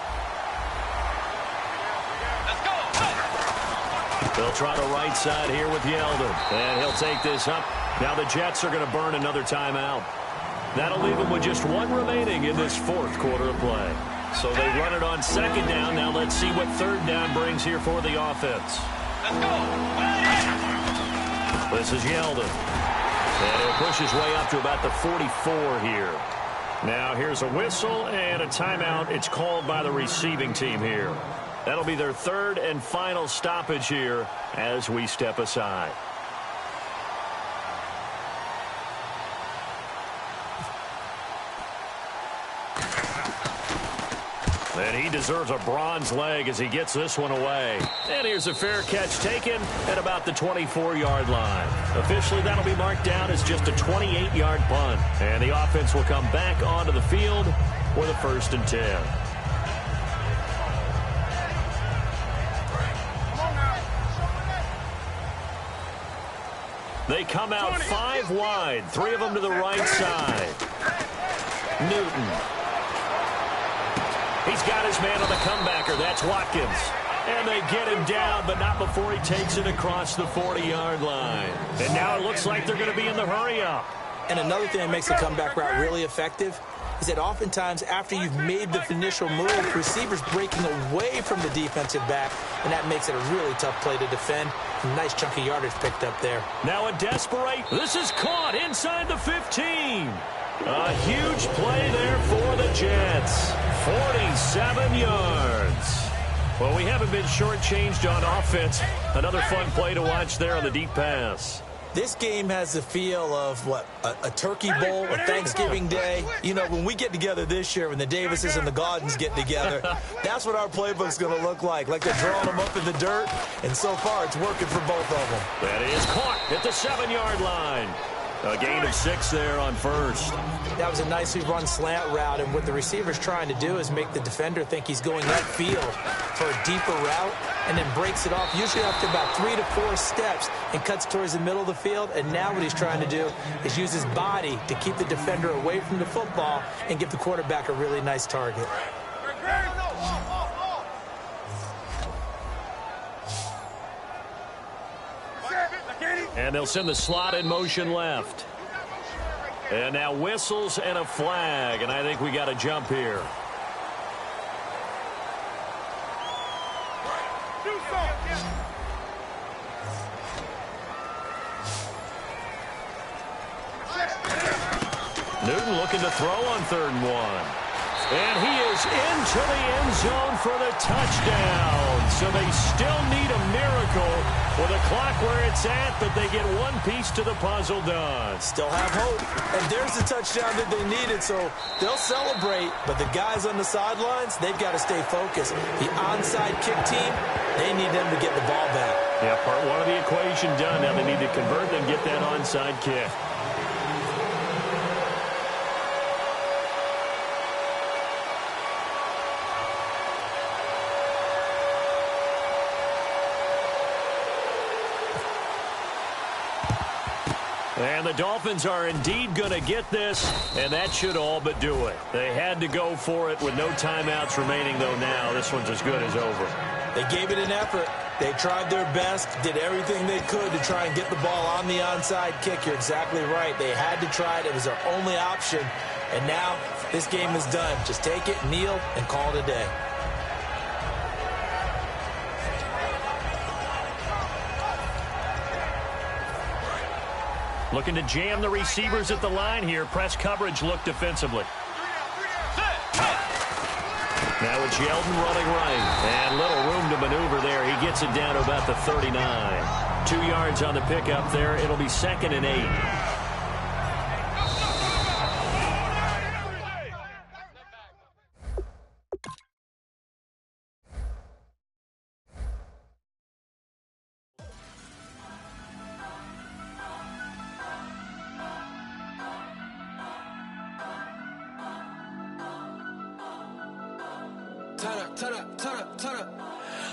S2: They'll try the right side here with Yeldon. And he'll take this up. Now the Jets are going to burn another timeout. That'll leave them with just 1 remaining in this 4th quarter of play. So they run it on 2nd down. Now let's see what 3rd down brings here for the offense.
S4: Let's go.
S2: This is Yeldon. And he'll push his way up to about the 44 here. Now here's a whistle and a timeout. It's called by the receiving team here. That'll be their 3rd and final stoppage here as we step aside. And he deserves a bronze leg as he gets this one away. And here's a fair catch taken at about the 24-yard line. Officially, that'll be marked down as just a 28-yard punt. And the offense will come back onto the field for the 1st and 10. They come out 5 wide, 3 of them to the right side. Newton. He's got his man on the comebacker. That's Watkins. And they get him down, but not before he takes it across the 40-yard line. And now it looks like they're going to be in the hurry-up.
S3: And another thing that makes the comeback route really effective is that oftentimes after you've made the initial move, receivers breaking away from the defensive back, and that makes it a really tough play to defend. A nice chunk of yardage picked up there.
S2: Now a desperate. This is caught inside the 15. A huge play there for the Jets. 47 yards. Well, we haven't been shortchanged on offense. Another fun play to watch there on the deep pass.
S3: This game has the feel of, what, a turkey bowl, a Thanksgiving day. You know, when we get together this year, when the Davises and the Gaudens get together, that's what our playbook's going to look like they're drawing them up in the dirt, and so far it's working for both of them.
S2: That is caught at the 7-yard line. A gain of 6 there on first.
S3: That was a nicely run slant route, and what the receiver's trying to do is make the defender think he's going upfield for a deeper route, and then breaks it off, usually after about 3 to 4 steps, and cuts towards the middle of the field. And now what he's trying to do is use his body to keep the defender away from the football and give the quarterback a really nice target.
S2: And they'll send the slot in motion left. And now whistles and a flag, and I think we got a jump here. Newton looking to throw on 3rd and 1. And he is into the end zone for the touchdown. So they still need a miracle with the clock where it's at, but they get one piece to the puzzle done.
S3: Still have hope. And there's the touchdown that they needed, so they'll celebrate. But the guys on the sidelines, they've got to stay focused. The onside kick team, they need them to get the ball back.
S2: Yeah, part 1 of the equation done. Now they need to convert and get that onside kick. And the Dolphins are indeed going to get this, and that should all but do it. They had to go for it with no timeouts remaining, though now this one's as good as over.
S3: They gave it an effort. They tried their best, did everything they could to try and get the ball on the onside kick. You're exactly right. They had to try it. It was their only option. And now this game is done. Just take it, kneel, and call it a day.
S2: Looking to jam the receivers at the line here. Press coverage look defensively. Now it's Yeldon running right. And little room to maneuver there. He gets it down to about the 39. 2 yards on the pickup there. It'll be 2nd and 8.
S5: turn up, turn up, turn up.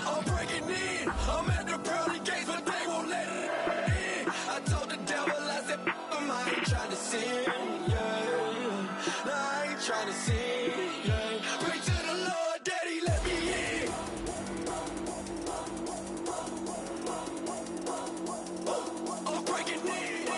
S5: I'm breaking in. I'm at the pearly gates, but they won't let it in. I told the devil, I said, I ain't trying to sin, yeah. No, I ain't trying to sin, yeah. Pray to the Lord, Daddy, let me in. I'm breaking in.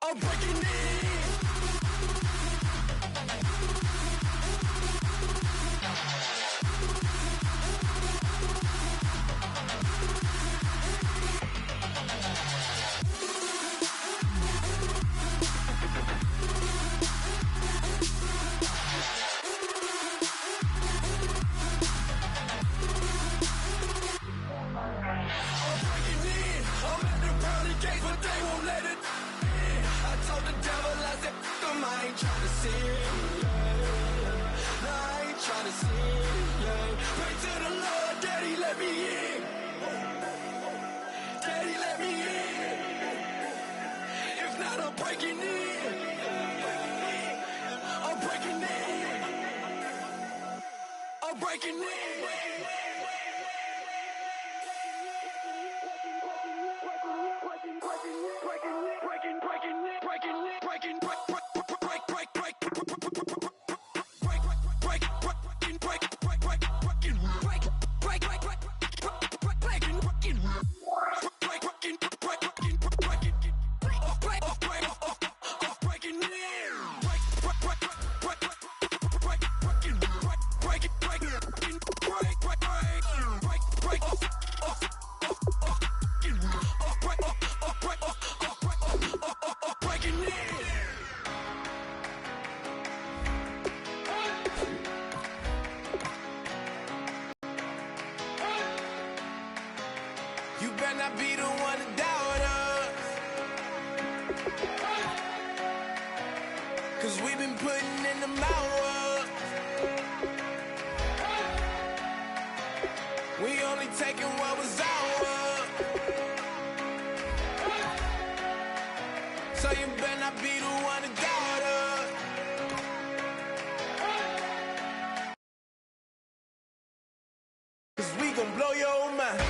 S5: I'm breaking in. I'm at the pearly gates, but they won't let it in. I told the devil, I said, I ain't trying to sin, yeah. No, I ain't trying to sin, yeah. Pray to the Lord, Daddy, let me in. Daddy, let me in. If not, I'm breaking in. I'm breaking in. I'm breaking in. You better not be the one to doubt us, 'cause we've been putting in the hours. We only taking what was ours. So you better not be the one to doubt us, 'cause we gon' blow your mind.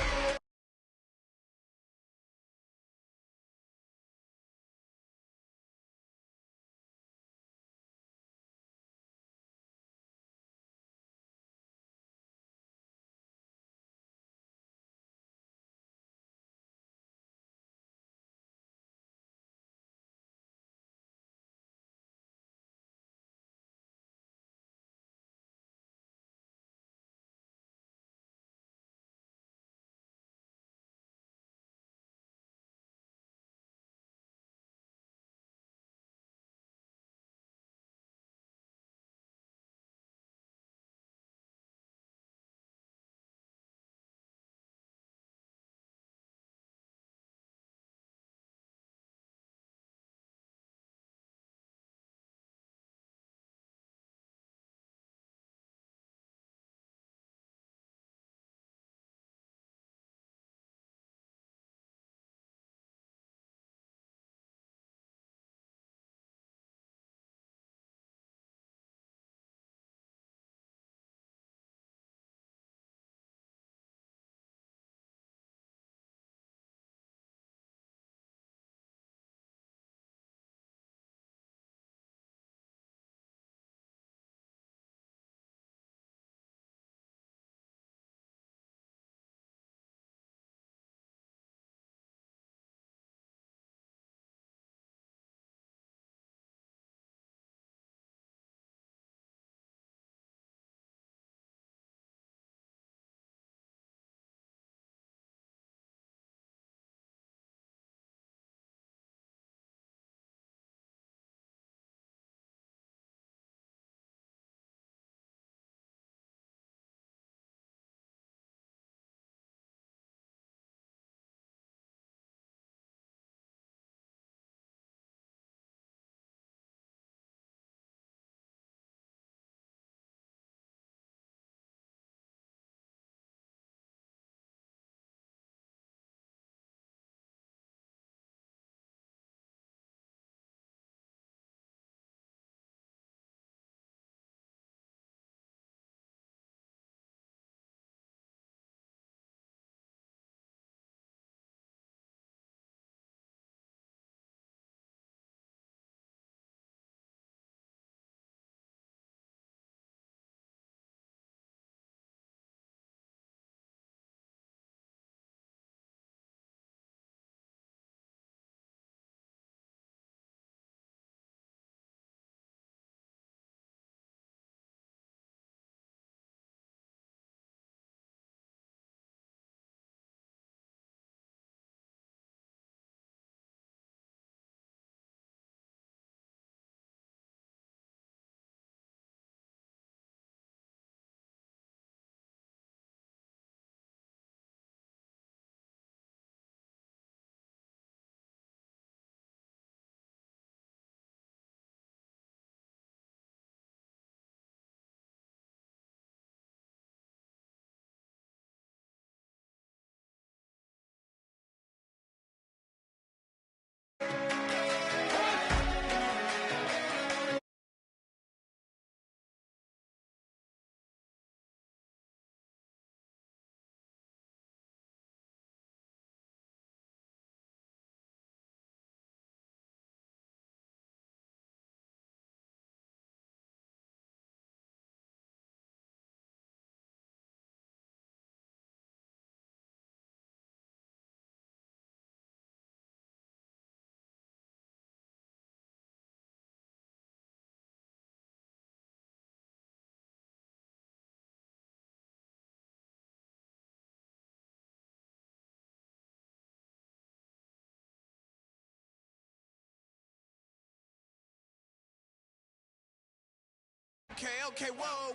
S5: Okay, whoa.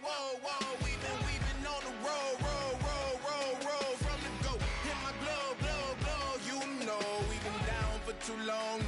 S5: We've been on the road. From the go, hit my glove. You know we've been down for too long.